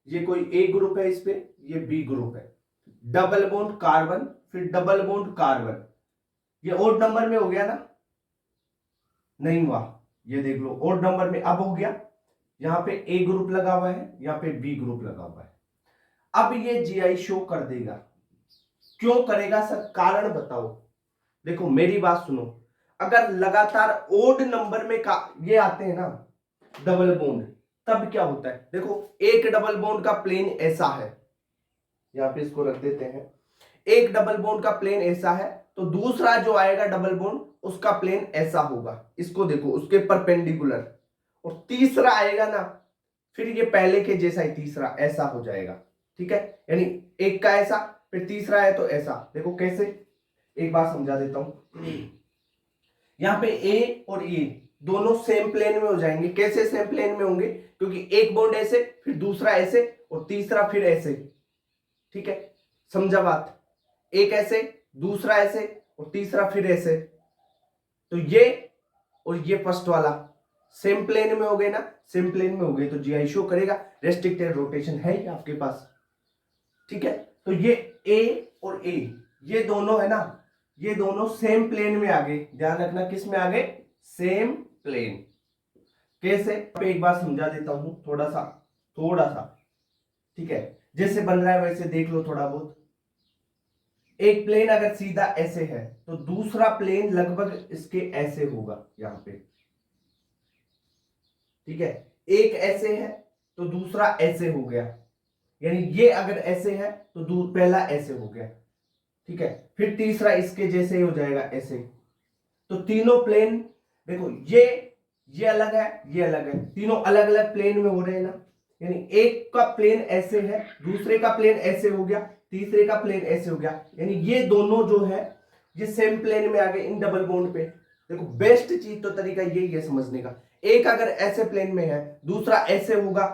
ये कोई ए ग्रुप है, इस पे ये बी ग्रुप है, डबल बॉन्ड कार्बन फिर डबल बॉन्ड कार्बन, ये ओड नंबर में हो गया ना, नहीं हुआ, ये देख लो ओड नंबर में अब हो गया, यहां पे ए ग्रुप लगा हुआ है, यहां पे बी ग्रुप लगा हुआ है, अब ये जीआई शो कर देगा। क्यों करेगा सर, कारण बताओ। देखो मेरी बात सुनो, अगर लगातार ओड नंबर में का ये आते हैं ना डबल बॉन्ड, तब क्या होता है, देखो एक डबल बॉन्ड का प्लेन ऐसा है, यहां पे इसको रख देते हैं, एक डबल बॉन्ड का प्लेन ऐसा है, तो दूसरा जो आएगा डबल बॉन्ड उसका प्लेन ऐसा होगा, इसको देखो उसके परपेंडिकुलर, और तीसरा आएगा ना फिर ये पहले के जैसा ही तीसरा ऐसा हो जाएगा। ठीक है, यानी एक का ऐसा फिर तीसरा है तो ऐसा, देखो कैसे, एक बार समझा देता हूं। यहां पे ए और ए दोनों सेम प्लेन में हो जाएंगे, कैसे सेम प्लेन में होंगे, क्योंकि एक बॉन्ड ऐसे फिर दूसरा ऐसे और तीसरा फिर ऐसे। ठीक है, समझा बात, एक ऐसे दूसरा ऐसे और तीसरा फिर ऐसे। तो ये और ये फर्स्ट वाला सेम प्लेन में हो गए ना, सेम प्लेन में हो गए तो जीआई शो करेगा। रेस्ट्रिक्टेड रोटेशन है ही आपके पास, ठीक है। तो ये ए और ए ये दोनों है ना, ये दोनों सेम प्लेन में आ गए। ध्यान रखना किस में आ गए, सेम प्लेन। कैसे, एक बार समझा देता हूं थोड़ा सा, ठीक है। जैसे बन रहा है वैसे देख लो थोड़ा बहुत। एक प्लेन अगर सीधा ऐसे है तो दूसरा प्लेन लगभग इसके ऐसे होगा यहां पे, ठीक है। एक ऐसे है तो दूसरा ऐसे हो गया, यानी ये अगर ऐसे है तो पहला ऐसे हो गया, ठीक है। फिर तीसरा इसके जैसे ही हो जाएगा ऐसे। तो तीनों प्लेन देखो, ये अलग है, ये अलग है, तीनों अलग अलग प्लेन में हो रहे हैं ना। यानी एक का प्लेन ऐसे है, दूसरे का प्लेन ऐसे हो गया, तीसरे का प्लेन ऐसे हो गया, यानी ये दोनों जो है ये सेम प्लेन में आ गए इन डबल बॉन्ड पे। देखो बेस्ट चीज तो तरीका यही है समझने का, एक अगर ऐसे प्लेन में है, दूसरा ऐसे होगा,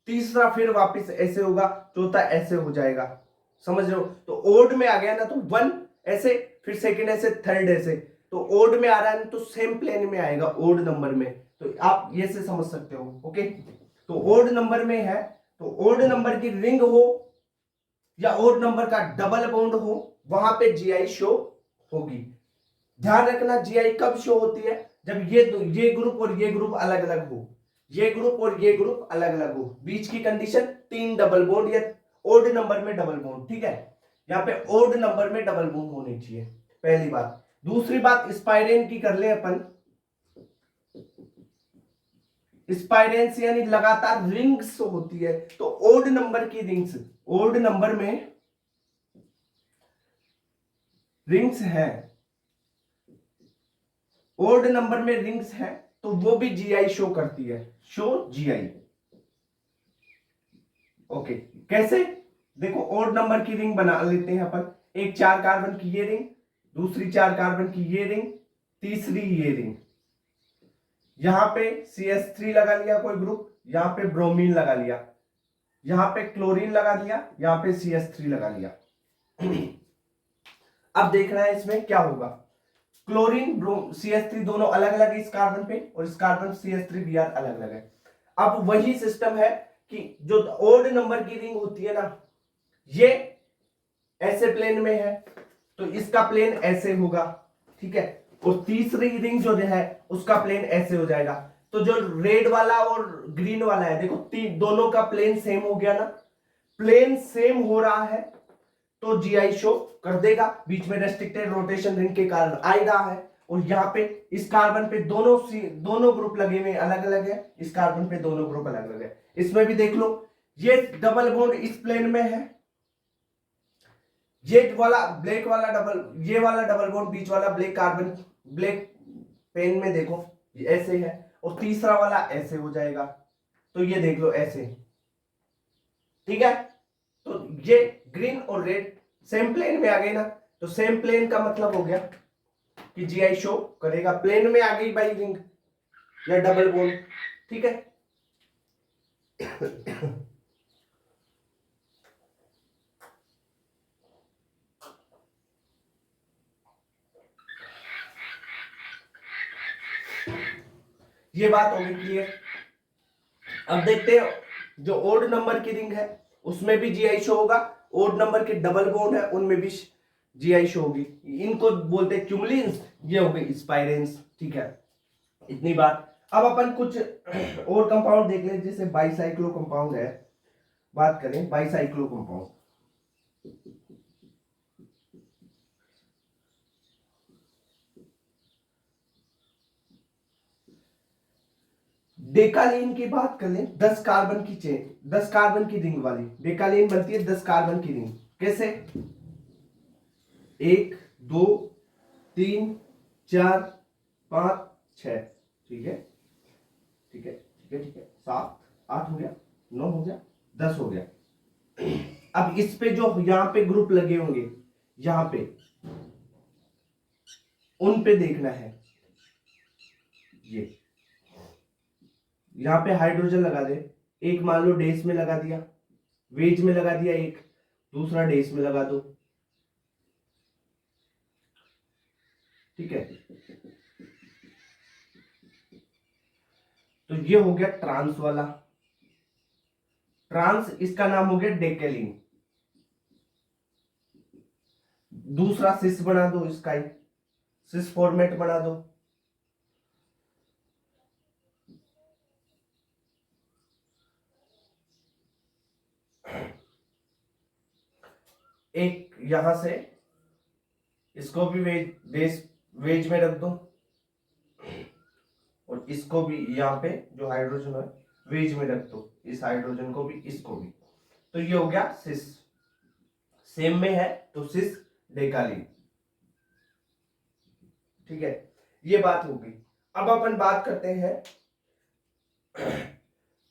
तीसरा फिर वापस ऐसे होगा, चौथा ऐसे हो जाएगा, समझ रहे हो। तो ओड में आ गया ना, तो वन ऐसे, फिर सेकंड ऐसे, थर्ड ऐसे। तो ओड में आ रहा है तो सेम प्लेन में आएगा ओड नंबर में, तो आप ये से समझ सकते हो, ओके। तो ओड नंबर में है तो ओड नंबर की रिंग हो या ओड नंबर का डबल बॉन्ड हो, वहां पे जीआई शो होगी। ध्यान रखना जीआई कब शो होती है, जब ये ग्रुप और ये ग्रुप अलग अलग हो, ये ग्रुप और ये ग्रुप अलग अलग हो, बीच की कंडीशन 3 डबल बॉन्ड या ओड नंबर में डबल बॉन्ड, ठीक है। यहाँ पे ओड नंबर में डबल बॉन्ड होनी चाहिए, पहली बात। दूसरी बात स्पाइरेन की कर ले अपन। स्पाइरेन से यानी लगातार रिंग्स होती है, तो ओड नंबर की रिंग्स, ओड नंबर में रिंग्स है, ओड नंबर में रिंग्स है तो वो भी जीआई शो करती है, शो जीआई, ओके। कैसे, देखो ओड नंबर की रिंग बना लेते हैं अपन। एक 4 कार्बन की ये रिंग, दूसरी 4 कार्बन की ये रिंग, तीसरी ये रिंग। यहां पे CH3 लगा लिया कोई ग्रुप, यहां पे ब्रोमीन लगा लिया, यहां पे क्लोरीन लगा दिया, यहां पे CH3 लगा लिया। अब देखना है इसमें क्या होगा। क्लोरीन CH3 दोनों अलग अलग है इस कार्बन पे, और इस कार्बन CH3 Br अलग अलग है। अब वही सिस्टम है कि जो ओड नंबर की रिंग होती है ना, ये ऐसे प्लेन में है तो इसका प्लेन ऐसे होगा, ठीक है। और तीसरी रिंग जो है उसका प्लेन ऐसे हो जाएगा। तो जो रेड वाला और ग्रीन वाला है, देखो दोनों का प्लेन सेम हो गया ना, प्लेन सेम हो रहा है तो जीआई शो कर देगा। बीच में रेस्ट्रिक्टेड रोटेशन रिंग के कारण आ ही रहा है, और यहाँ पे इस कार्बन पे दोनों ग्रुप लगे हुए अलग अलग है, इस कार्बन पे दोनों ग्रुप अलग अलग है। इसमें भी देख लो, ये डबल बॉन्ड इस प्लेन में है, ये वाला ब्लैक वाला ये वाला डबल बॉन्ड बीच वाला ब्लैक कार्बन, ब्लैक पेन में देखो ये ऐसे है, और तीसरा वाला ऐसे हो जाएगा। तो ये देख लो ऐसे, ठीक है। तो ये ग्रीन और रेड सेम प्लेन में आ गए ना, तो सेम प्लेन का मतलब हो गया कि जीआई शो करेगा। प्लेन में आ गई बाई रिंग या डबल बॉन्ड, ठीक है। ये बात होगी क्लियर। अब देखते हैं जो ओड नंबर की रिंग है उसमें भी जीआई शो होगा, ओड नंबर के डबल बॉन्ड है उनमें भी जीआई शो होगी। इनको बोलते हैं क्यूमुलिन्स, ये हो गई स्पाइरेंस, ठीक है। इतनी बात। अब अपन कुछ और कंपाउंड देख लें, जैसे बाईसाइक्लो कंपाउंड है, बात करें बाईसाइक्लो कंपाउंड। डेकालीन की बात कर लें, 10 कार्बन की चेन, 10 कार्बन की रिंग वाली डेकालीन बनती है, 10 कार्बन की रिंग। कैसे, 1 2 3 4 5 6, ठीक है, ठीक है, ठीक है, ठीक है, 7 8 हो गया, 9 हो गया, 10 हो गया। अब इस पे जो यहां पे ग्रुप लगे होंगे, यहां पे उन पे देखना है। ये यहां पे हाइड्रोजन लगा दे, एक मान लो डेस में लगा दिया, वेज में लगा दिया, एक दूसरा डेस में लगा दो। ठीक है, तो ये हो गया ट्रांस वाला। ट्रांस, इसका नाम हो गया डेकेलिन। दूसरा सिस बना दो, इसका ही सिस फॉर्मेट बना दो। एक यहां से इसको भी वेज में रख दो, और इसको भी यहां पे जो हाइड्रोजन है वेज में रख दो, इस हाइड्रोजन को भी, इसको भी। तो ये हो गया सिस, सेम में है तो सिस डेकालीन। ठीक है, ये बात हो गई। अब अपन बात करते हैं,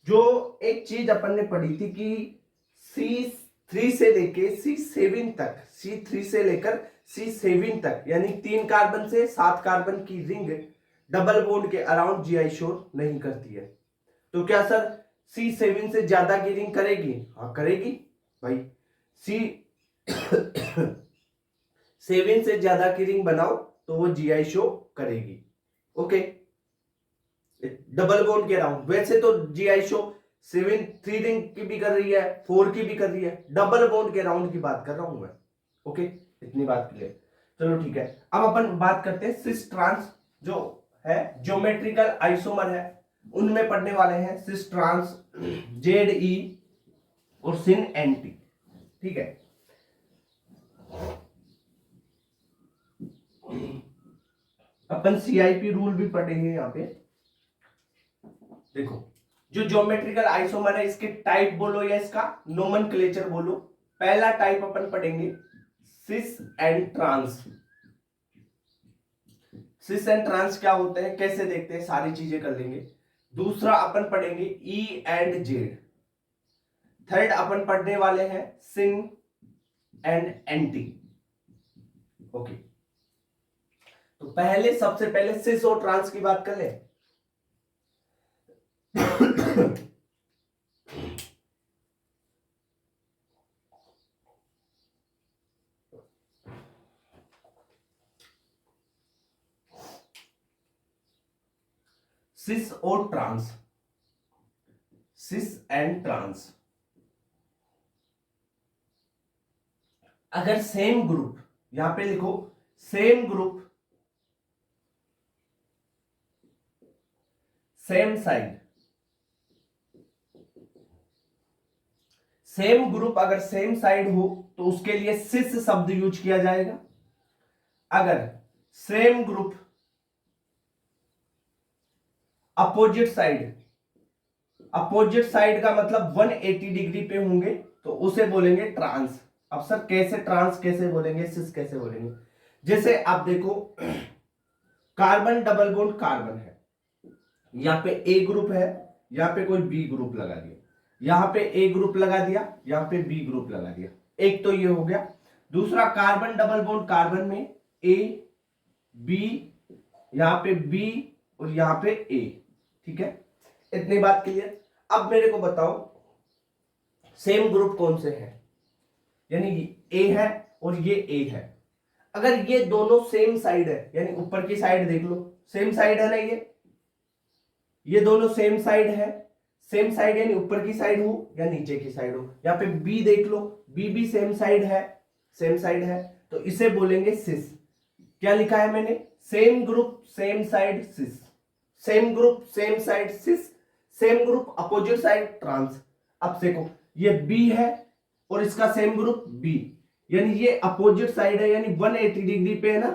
जो एक चीज अपन ने पढ़ी थी कि C3 से लेके C7 तक, C3 से लेकर C7 तक, यानी 3 कार्बन से 7 कार्बन की रिंग डबल बॉन्ड के अराउंड GI शोर नहीं करती है। तो क्या सर C7 से ज्यादा की रिंग करेगी? हाँ करेगी भाई। C7 से ज्यादा की रिंग बनाओ तो वो GI शो करेगी। ओके, डबल बॉन्ड के अराउंड। वैसे तो GI शो 3 रिंग की भी कर रही है, 4 की भी कर रही है, डबल बॉन्ड के अराउंड की बात कर रहा हूं मैं। ओके, इतनी बात क्लियर। चलो ठीक है, अब अपन बात करते हैं सिस ट्रांस, जो है ज्योमेट्रिकल आइसोमर है, उनमें पढ़ने वाले हैं सिस ट्रांस ZE और सिन NT। ठीक है, अपन CIP रूल भी पढ़ेंगे यहाँ पे। देखो, जो ज्योमेट्रिकल आइसोमर है, इसके टाइप बोलो या इसका नोमेनक्लेचर बोलो। पहला टाइप अपन पढ़ेंगे cis and trans. Cis and trans क्या होते हैं, कैसे देखते हैं, सारी चीजें कर लेंगे। दूसरा अपन पढ़ेंगे E एंड जेड। थर्ड अपन पढ़ने वाले हैं सिन एंड एंटी। ओके, तो पहले सबसे पहले सिस और ट्रांस की बात कर ले। सिस और ट्रांस, सिस एंड ट्रांस, अगर सेम ग्रुप, यहां पे लिखो same group, same side, same group अगर सेम साइड हो तो उसके लिए सिस शब्द यूज किया जाएगा। अगर same group opposite side, opposite side का मतलब 180 डिग्री पे होंगे तो उसे बोलेंगे ट्रांस। अब सर कैसे ट्रांस कैसे बोलेंगे, सिस कैसे बोलेंगे? जैसे आप देखो, कार्बन डबल बॉन्ड कार्बन है, यहां पे ए ग्रुप है, यहां पे कोई बी ग्रुप लगा दिया, यहां पे ए ग्रुप लगा दिया, यहां पे बी ग्रुप लगा दिया। एक तो ये हो गया। दूसरा, कार्बन डबल बॉन्ड कार्बन में ए बी, यहां पे बी और यहां पे ए। ठीक है, इतनी बात क्लियर। अब मेरे को बताओ सेम ग्रुप कौन से हैं, यानी ए है और ये ए है। अगर ये दोनों सेम साइड है, यानी ऊपर की साइड देख लो, सेम साइड है ना, ये दोनों सेम साइड है। सेम साइड यानी ऊपर की साइड हो या नीचे की साइड हो। यहाँ पे बी देख लो, बी भी सेम साइड है, सेम साइड है, तो इसे बोलेंगे सिस। क्या लिखा है मैंने? Same group same side cis, same group same side cis, same group opposite side trans. अब देखो, ये बी है और इसका सेम ग्रुप बी, यानी ये अपोजिट साइड है, यानी 180 डिग्री पे है ना।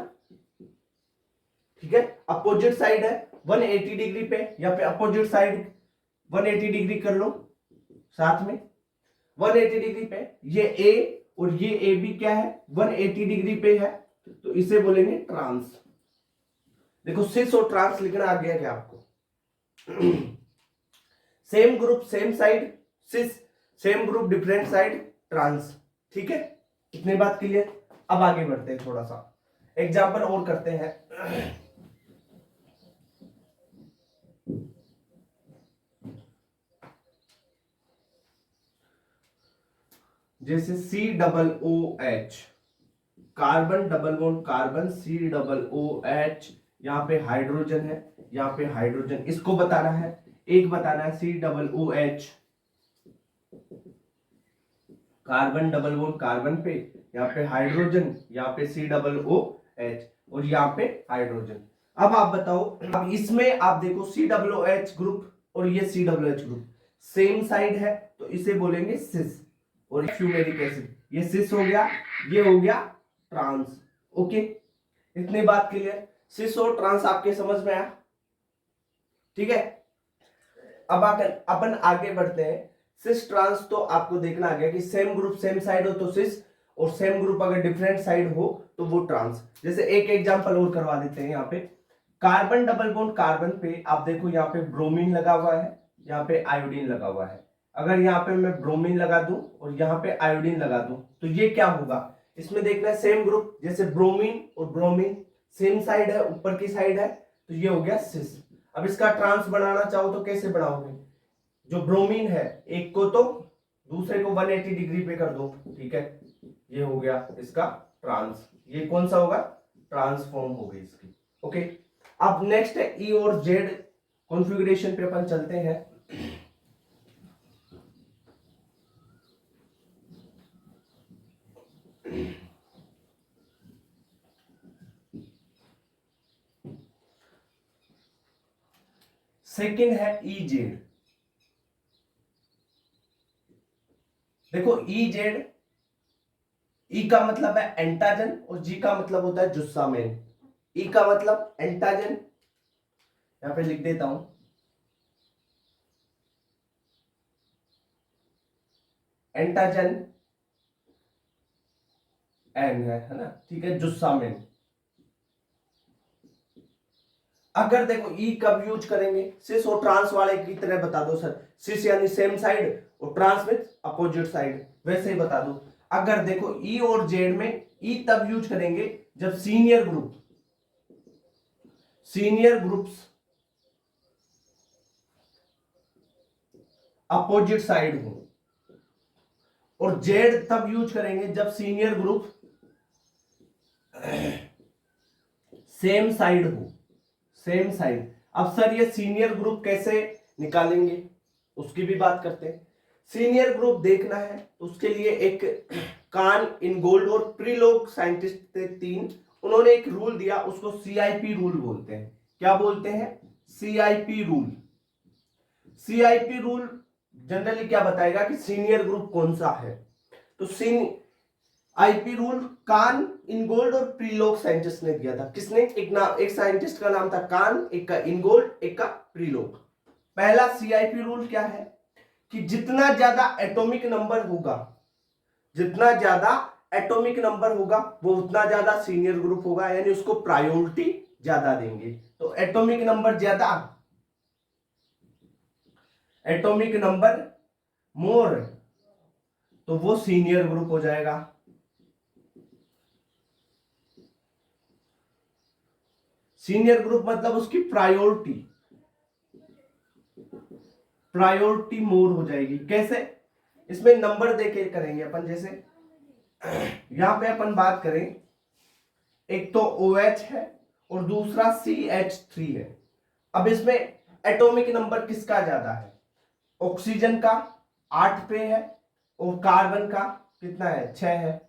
ठीक है, अपोजिट साइड है 180 डिग्री पे, या पे अपोजिट साइड 180 डिग्री कर लो साथ में। 180 डिग्री पे ये ए और ये ए भी क्या है, 180 डिग्री पे है, तो इसे बोलेंगे ट्रांस। देखो, सिस और ट्रांस लिखना आ गया क्या आपको? Same group same side cis, same group different side trans. ठीक है, इतनी बात क्लियर। अब आगे बढ़ते हैं, थोड़ा सा एग्जांपल और करते हैं। जैसे COOH, carbon double bond carbon COOH, यहाँ पे हाइड्रोजन है, यहाँ पे हाइड्रोजन, इसको बताना है। एक बताना है COOH, carbon double bond carbon पे, यहाँ पे हाइड्रोजन, यहाँ पे COOH और यहाँ पे हाइड्रोजन। अब आप बताओ, अब इसमें आप देखो COOH ग्रुप और ये COOH ग्रुप सेम साइड है, तो इसे बोलेंगे सिस, और फ्यूमेरिक एसिड, ये सिस हो गया, ये हो गया ट्रांस। ओके, इतनी बात क्लियर। सिस और ट्रांस आपके समझ में आया? ठीक है, अब आकर अपन आगे बढ़ते हैं। सिस ट्रांस तो आपको देखना आ गया कि सेम ग्रुप सेम साइड हो तो सिस, और सेम ग्रुप अगर डिफरेंट साइड हो तो वो ट्रांस। जैसे एक एग्जांपल और करवा देते हैं। यहाँ पे कार्बन डबल बॉन्ड कार्बन पे आप देखो, यहाँ पे ब्रोमीन लगा हुआ है, यहाँ पे आयोडीन लगा हुआ है। अगर यहाँ पे मैं ब्रोमीन लगा दूं और यहाँ पे आयोडीन लगा दूं तो ये क्या होगा? इसमें देखना है सेम ग्रुप, जैसे ब्रोमीन और ब्रोमीन सेम साइड है, ऊपर की साइड है, तो ये हो गया सिस। अब इसका ट्रांस बनाना चाहो तो कैसे बनाओगे? जो ब्रोमीन है एक को तो दूसरे को 180 डिग्री पे कर दो, ठीक है, ये हो गया इसका ट्रांस। ये कौन सा होगा? ट्रांसफॉर्म हो गई इसकी। ओके, अब नेक्स्ट है ई और जेड कॉन्फ़िगरेशन पे अपन चलते हैं। सेकंड है ई जेड। देखो ई जेड, ई का मतलब है एंटाजन और जी का मतलब होता है जुस्सामेन। ई का मतलब एंटाजन, यहां पे लिख देता हूं, एंटाजन एन है ना, ठीक है, जुस्सामेन। अगर देखो ई कब यूज करेंगे? सिस और ट्रांस वाले की तरह बता दो सर, सिस यानी सेम साइड और ट्रांस में अपोजिट साइड, वैसे ही बता दो। अगर देखो ई और जेड में ई तब यूज करेंगे जब सीनियर ग्रुप्स अपोजिट साइड हो, और जेड तब यूज करेंगे जब सीनियर ग्रुप सेम साइड हो, सेम साइड। अब सर ये सीनियर ग्रुप कैसे निकालेंगे उसकी भी बात करते हैं। सीनियर ग्रुप देखना है उसके लिए एक कान, इनगोल्ड और प्रीलोग साइंटिस्ट थे 3, उन्होंने एक रूल दिया, उसको CIP रूल बोलते हैं। क्या बोलते हैं? CIP rule. CIP rule generally क्या बताएगा कि सीनियर ग्रुप कौन सा है? तो IP रूल कान, इनगोल्ड और प्रीलोग साइंटिस्ट ने दिया था। किसने? एक साइंटिस्ट का नाम था कान, एक का इनगोल्ड, एक का प्रीलोग। पहला CIP रूल क्या है कि जितना ज्यादा एटॉमिक नंबर होगा, जितना ज्यादा एटॉमिक नंबर होगा वो उतना ज्यादा सीनियर ग्रुप होगा, यानी उसको प्रायोरिटी ज्यादा देंगे। तो एटॉमिक नंबर ज्यादा, एटॉमिक नंबर मोर, तो वो सीनियर ग्रुप हो जाएगा। सीनियर ग्रुप मतलब उसकी प्रायोरिटी मोर हो जाएगी। कैसे? इसमें नंबर देके करेंगे अपन। जैसे यहां पे अपन बात करें, एक तो OH है और दूसरा CH3 है। अब इसमें एटॉमिक नंबर किसका ज्यादा है? ऑक्सीजन का 8 पे है और कार्बन का कितना है? 6 है।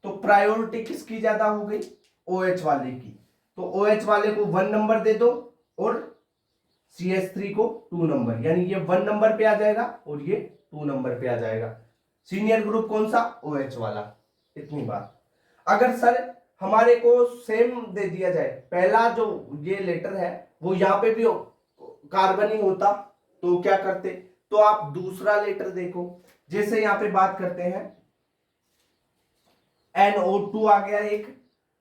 तो प्रायोरिटी किसकी ज्यादा हो गई? OH वाले की। तो OH वाले को 1 नंबर दे दो और CH3 को 2 नंबर, यानी ये 1 नंबर पे आ जाएगा और ये 2 नंबर पे आ जाएगा। सीनियर ग्रुप कौन सा? OH वाला। इतनी बात। अगर सर हमारे को सेम दे दिया जाए, पहला जो ये लेटर है वो यहाँ पे भी कार्बन ही होता तो क्या करते? तो आप दूसरा लेटर देखो, जैसे यहाँ पे बात करते हैं NO2 आ गया एक,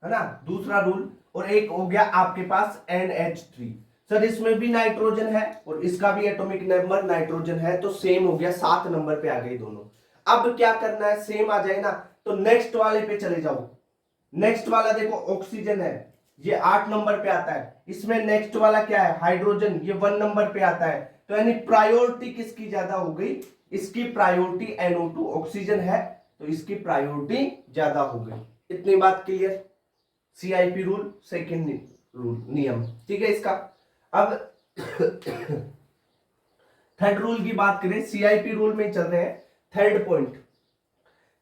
है ना, दूसरा रूल, और एक हो गया आपके पास NH3। सर इसमें भी नाइट्रोजन है और इसका भी एटॉमिक नंबर नाइट्रोजन है, तो सेम हो गया, 7 नंबर पे आ गए दोनों। अब क्या करना है? सेम आ जाए ना, तो नेक्स्ट वाले पे चले जाओ। नेक्स्ट वाला देखो ऑक्सीजन है, ये 8 नंबर पे आता है। इसमें नेक्स्ट वाला क्या है? हाइड्रोजन, ये 1 नंबर पे आता है। तो यानी प्रायोरिटी किसकी ज्यादा हो गई? इसकी प्रायोरिटी NO2, ऑक्सीजन है तो इसकी प्रायोरिटी ज्यादा हो गई। इतनी बात clear. CIP rule second rule नियम, ठीक है इसका। अब थर्ड रूल की बात करें, CIP रूल में चल रहे हैं थर्ड पॉइंट।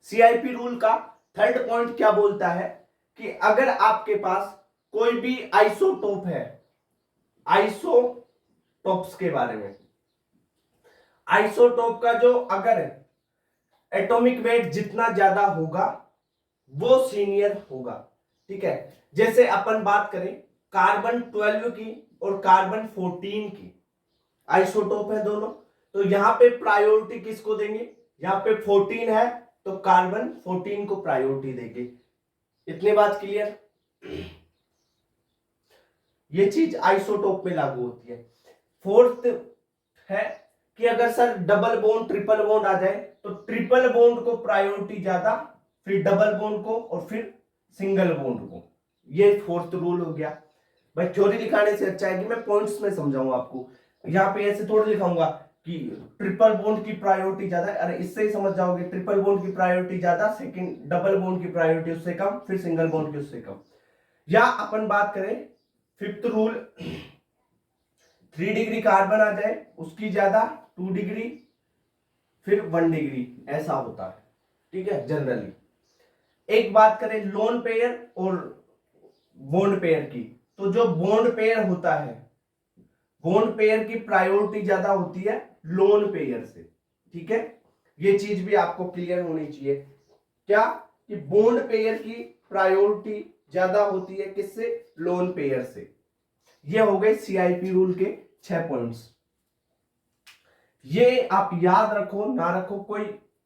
CIP रूल का थर्ड पॉइंट क्या बोलता है कि अगर आपके पास कोई भी आइसोटोप है, आइसोटोप्स के बारे में, आइसोटोप का जो अगर एटॉमिक वेट जितना ज्यादा होगा वो सीनियर होगा, ठीक है। जैसे अपन बात करें कार्बन 12 की और कार्बन 14 की, आइसोटोप है दोनों, तो यहां पे प्रायोरिटी किसको देंगे, यहां पे 14 है तो कार्बन 14 को प्रायोरिटी देंगे। इतनी बात क्लियर। ये चीज आइसोटोप में लागू होती है। फोर्थ है कि अगर sir double bond triple bond आ जाए तो ट्रिपल बॉन्ड को प्रायोरिटी ज्यादा, फिर डबल बॉन्ड को और फिर सिंगल बॉन्ड को। ये फोर्थ रूल हो गया। भाई थ्योरी दिखाने से अच्छा है कि मैं पॉइंट्स में समझाऊं आपको। यहाँ पे ऐसे थोड़ा लिखाऊंगा कि ट्रिपल बॉन्ड की प्रायोरिटी ज्यादा है, अरे इससे ही समझ जाओगे। ट्रिपल बॉन्ड की प्रायोरिटी ज्यादा, सेकंड डबल बॉन्ड की प्रायोरिटी उससे कम, फिर सिंगल बॉन्ड की उससे कम। या अपन बात करें फिफ्थ रूल, 3 डिग्री कार्बन आ जाए उसकी ज्यादा, 2 डिग्री फिर 1 डिग्री, ऐसा होता है, ठीक है जनरली। एक बात करें लोन पेयर और बॉन्ड पेयर की, तो जो बॉन्ड पेयर होता है, बॉन्ड पेयर की प्रायोरिटी ज्यादा होती है लोन पेयर से, ठीक है। ये चीज भी आपको क्लियर होनी चाहिए क्या, कि बॉन्ड पेयर की प्रायोरिटी ज्यादा होती है किससे, लोन पेयर से। ये हो गए CIP रूल के 6 पॉइंट्स। ये आप याद रखो ना रखो कोई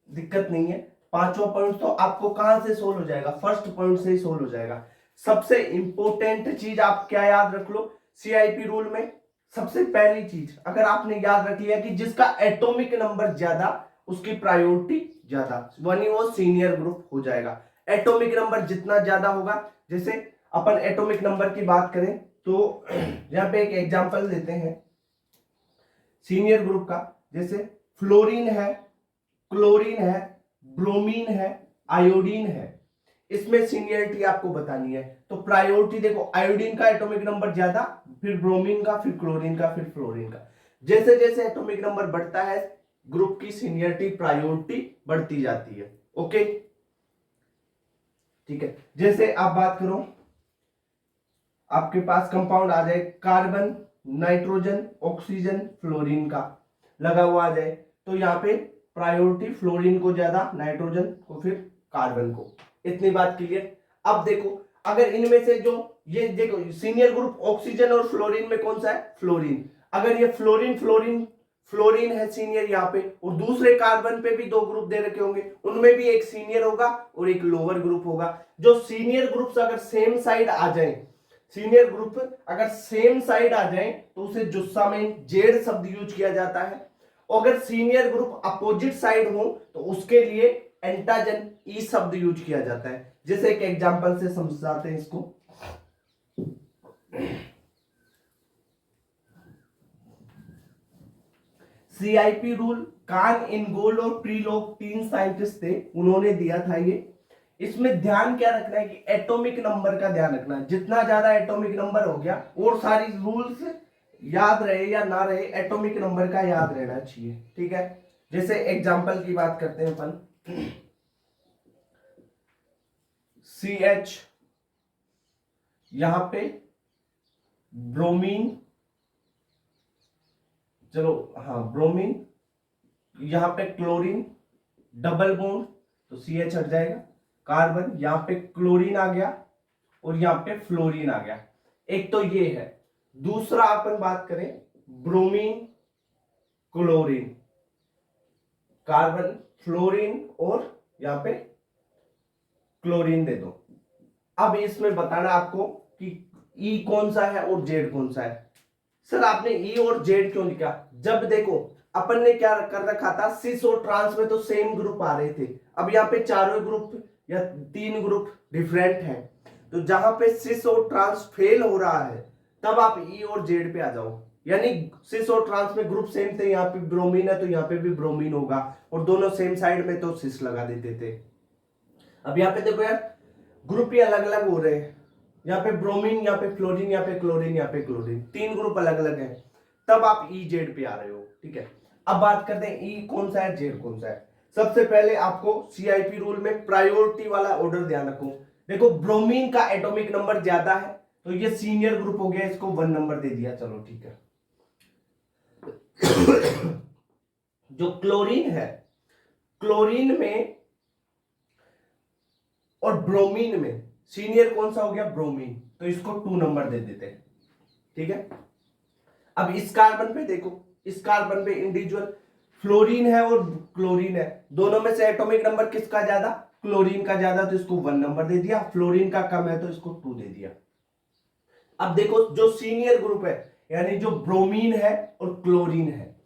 दिक्कत नहीं है। पांचवा पॉइंट तो आपको कहां से सोल्व हो जाएगा, फर्स्ट पॉइंट से ही सोल्व हो जाएगा। सबसे इंपॉर्टेंट चीज आप क्या याद रख लो CIP रूल में, सबसे पहली चीज अगर आपने याद रख लिया कि जिसका एटॉमिक नंबर ज्यादा उसकी प्रायोरिटी ज्यादा, वही वो सीनियर ग्रुप हो जाएगा। एटॉमिक नंबर जितना ज्यादा होगा, जैसे अपन एटॉमिक नंबर की बात करें तो यहां पे एक एग्जांपल देते हैं सीनियर ग्रुप का। जैसे फ्लोरीन है, क्लोरीन है, ब्रोमीन है, आयोडीन है, इसमें सीनियरिटी आपको बतानी है। तो प्रायोरिटी देखो, आयोडीन का एटॉमिक नंबर ज्यादा, फिर ब्रोमीन का, फिर क्लोरीन का, फिर फ्लोरीन का। जैसे जैसे एटॉमिक नंबर बढ़ता है ग्रुप की सीनियरिटी प्रायोरिटी बढ़ती जाती है। ओके ठीक है। जैसे आप बात करो, आपके पास कंपाउंड आ जाए कार्बन, नाइट्रोजन, ऑक्सीजन, फ्लोरीन का लगा हुआ आ जाए, तो यहाँ पे प्रायोरिटी फ्लोरीन को ज्यादा, नाइट्रोजन को, फिर कार्बन को। इतनी बात क्लियर। अब देखो अगर इनमें से जो ये देखो सीनियर ग्रुप ऑक्सीजन और फ्लोरीन में कौन सा है, फ्लोरीन। अगर ये फ्लोरीन फ्लोरीन फ्लोरीन है सीनियर यहाँ पे, और दूसरे कार्बन पे भी 2 ग्रुप दे रखे होंगे, उनमें भी एक सीनियर होगा और एक लोअर ग्रुप होगा। जो सीनियर ग्रुप्स अगर सेम साइड आ जाए, सीनियर ग्रुप अगर सेम साइड आ जाए तो उसे जुस्सा में जेड शब्द यूज किया जाता है। अगर सीनियर ग्रुप अपोजिट साइड हो तो उसके लिए एंटाजन ई शब्द यूज किया जाता है। जैसे एक एग्जांपल से समझाते हैं इसको। CIP रूल कान, इनगोल्ड और प्रीलोग 3 साइंटिस्ट थे, उन्होंने दिया था ये। इसमें ध्यान क्या रखना है कि एटॉमिक नंबर का ध्यान रखना है। जितना ज्यादा एटॉमिक नंबर हो गया, और सारी रूल्स याद रहे या ना रहे, एटॉमिक नंबर का याद रहना चाहिए, ठीक है। जैसे एग्जांपल की बात करते हैं अपन, CH, यहां पे ब्रोमीन, चलो हाँ ब्रोमीन, यहां पे क्लोरीन, डबल बॉन्ड तो CH हट जाएगा, कार्बन, यहां पे क्लोरीन आ गया और यहां पे फ्लोरीन आ गया। एक तो ये है। दूसरा अपन बात करें ब्रोमीन, क्लोरीन, कार्बन, फ्लोरीन और यहां पे क्लोरीन दे दो। अब इसमें बताना आपको कि E कौन सा है और Z कौन सा है। सर आपने E और Z क्यों लिखा, जब देखो अपन ने क्या कर रखा था, सिस और ट्रांस में तो सेम ग्रुप आ रहे थे। अब यहाँ पे चारों ग्रुप या 3 ग्रुप डिफरेंट हैं, तो जहां पे सिस और ट्रांस फेल हो रहा है तब आप E और Z पे आ जाओ। यानी सिस और ट्रांस में ग्रुप सेम थे, यहाँ पे ब्रोमीन है तो यहाँ पे भी ब्रोमीन होगा, और दोनों सेम साइड में तो सिस लगा देते थे। अब यहाँ पे देखो यार, ग्रुप ये अलग अलग हो रहे हैं, यहाँ पे ब्रोमीन, यहाँ पे फ्लोरीन, यहाँ पे क्लोरीन, यहाँ पे क्लोरीन, 3 ग्रुप अलग अलग हैं, तब आप ई जेड पे आ रहे हो। ठीक है, अब बात करते हैं ई कौन सा है, जेड कौन सा है। सबसे पहले आपको सीआईपी रूल में प्रायोरिटी वाला ऑर्डर ध्यान रखो। देखो ब्रोमीन का एटॉमिक नंबर ज्यादा है तो ये सीनियर ग्रुप हो गया, इसको 1 नंबर दे दिया, चलो ठीक है। जो क्लोरीन है, क्लोरीन में और ब्रोमीन में सीनियर कौन सा हो गया, ब्रोमीन, तो इसको 2 नंबर दे देते हैं। ठीक है, अब इस कार्बन पे देखो, इस कार्बन पे इंडिविजुअल फ्लोरीन है और क्लोरीन है, दोनों में से एटॉमिक नंबर किसका ज्यादा, क्लोरीन का ज्यादा, तो इसको 1 नंबर दे दिया। फ्लोरीन का कम है तो इसको 2 दे दिया। अब देखो जो सीनियर ग्रुप है, यानी जो ब्रोमीन है और क्लोरीन है,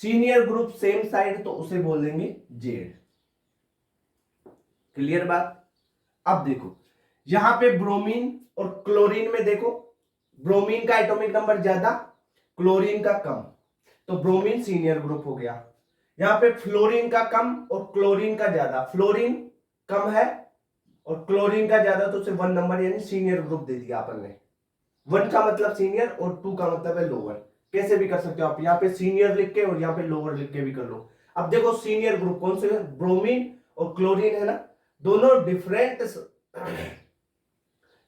सीनियर ग्रुप सेम साइड, तो उसे बोल देंगे जेड। क्लियर बात। अब देखो यहां पे ब्रोमीन और क्लोरीन में देखो, ब्रोमीन का एटॉमिक नंबर ज्यादा, क्लोरीन का कम, तो ब्रोमीन सीनियर ग्रुप हो गया। यहां पे फ्लोरीन का कम और क्लोरीन का ज्यादा, फ्लोरीन कम है और क्लोरीन का ज्यादा, तो उसे 1 नंबर यानी सीनियर ग्रुप दे दिया अपन ने। 1 का मतलब सीनियर और 2 का मतलब है लोअर, कैसे भी कर सकते हो आप, यहाँ पे सीनियर लिख के और यहाँ पे लोअर लिख के भी कर लो। अब देखो सीनियर ग्रुप कौन से, ब्रोमीन और क्लोरीन है ना, दोनों डिफरेंट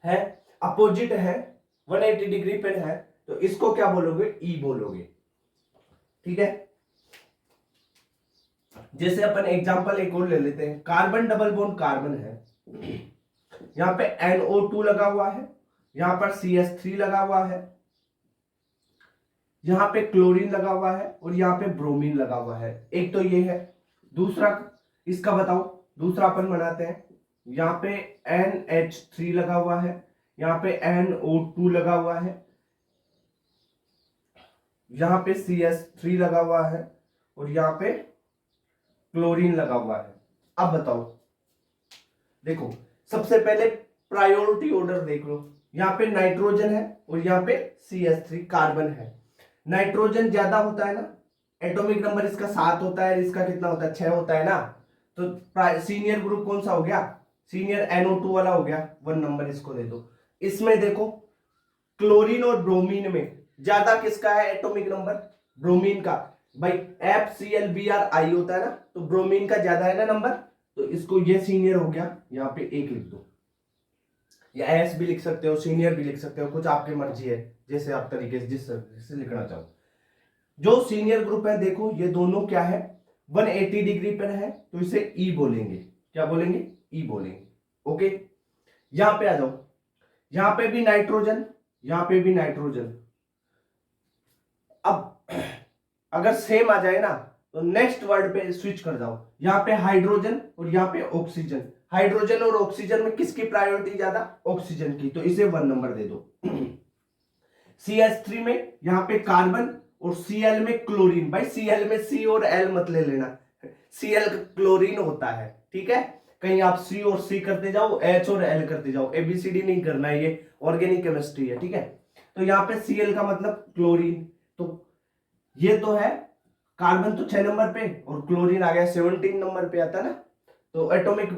है, अपोजिट है, 180 डिग्री पे है, तो इसको क्या बोलोगे, ई बोलोगे। ठीक है, जैसे अपन एग्जांपल एक और ले लेते हैं, कार्बन डबल बॉन्ड कार्बन है, यहां पे NO2 लगा हुआ है, यहां पर CH3 लगा हुआ है, यहां पे क्लोरीन लगा हुआ है और यहां पे ब्रोमीन लगा हुआ है। एक तो ये है, दूसरा इसका बताओ, दूसरा अपन बनाते हैं, यहां पे NH3 लगा हुआ है, यहां पे NO2 लगा हुआ है, यहां पे CH3 लगा हुआ है और यहां पे क्लोरीन लगा हुआ है। अब बताओ, देखो सबसे पहले प्रायोरिटी ऑर्डर देख लो, यहां पे नाइट्रोजन है और यहां पे CH3 कार्बन है। नाइट्रोजन ज्यादा होता है ना, एटॉमिक नंबर इसका 7 होता है, इसका कितना होता है, 6 होता है ना, तो सीनियर ग्रुप कौन सा हो गया, सीनियर NO2 वाला हो गया, 1 नंबर इसको दे दो। इसमें देखो क्लोरीन और ब्रोमीन में ज्यादा किसका है एटॉमिक नंबर, ब्रोमीन का, भाई FClBr होता है ना, तो ब्रोमीन का ज्यादा है ना नंबर, तो इसको ये सीनियर हो गया, यहाँ पे 1 लिख दो, या S भी लिख सकते हो, सीनियर भी लिख सकते हो, कुछ आपकी मर्जी है, जैसे आप तरीके से जिससे लिखना चाहो। जो सीनियर ग्रुप है देखो ये दोनों क्या है, 180 डिग्री पर है, तो इसे ई बोलेंगे, क्या बोलेंगे, ई बोलेंगे। ओके, यहां पे आ जाओ, यहां पे भी नाइट्रोजन, यहां पे भी नाइट्रोजन। अब अगर सेम आ जाए ना तो नेक्स्ट वर्ड पे स्विच कर जाओ, यहां पे हाइड्रोजन और यहां पे ऑक्सीजन, हाइड्रोजन और ऑक्सीजन में किसकी प्रायोरिटी ज्यादा, ऑक्सीजन की, तो इसे 1 नंबर दे दो। CH3 में यहां पे कार्बन और Cl में क्लोरीन, भाई Cl में C और L मत ले लेना, Cl क्लोरीन होता है, ठीक है, कहीं आप C और C करते जाओ, H और L करते जाओ, ABCD नहीं करना है, ये ऑर्गेनिक केमिस्ट्री है। ठीक है, तो यहाँ पे Cl का मतलब क्लोरीन, तो ये तो है, कार्बन तो 6 नंबर पे और क्लोरीन आ गया 17 नंबर पे आता है ना, तो एटॉमिक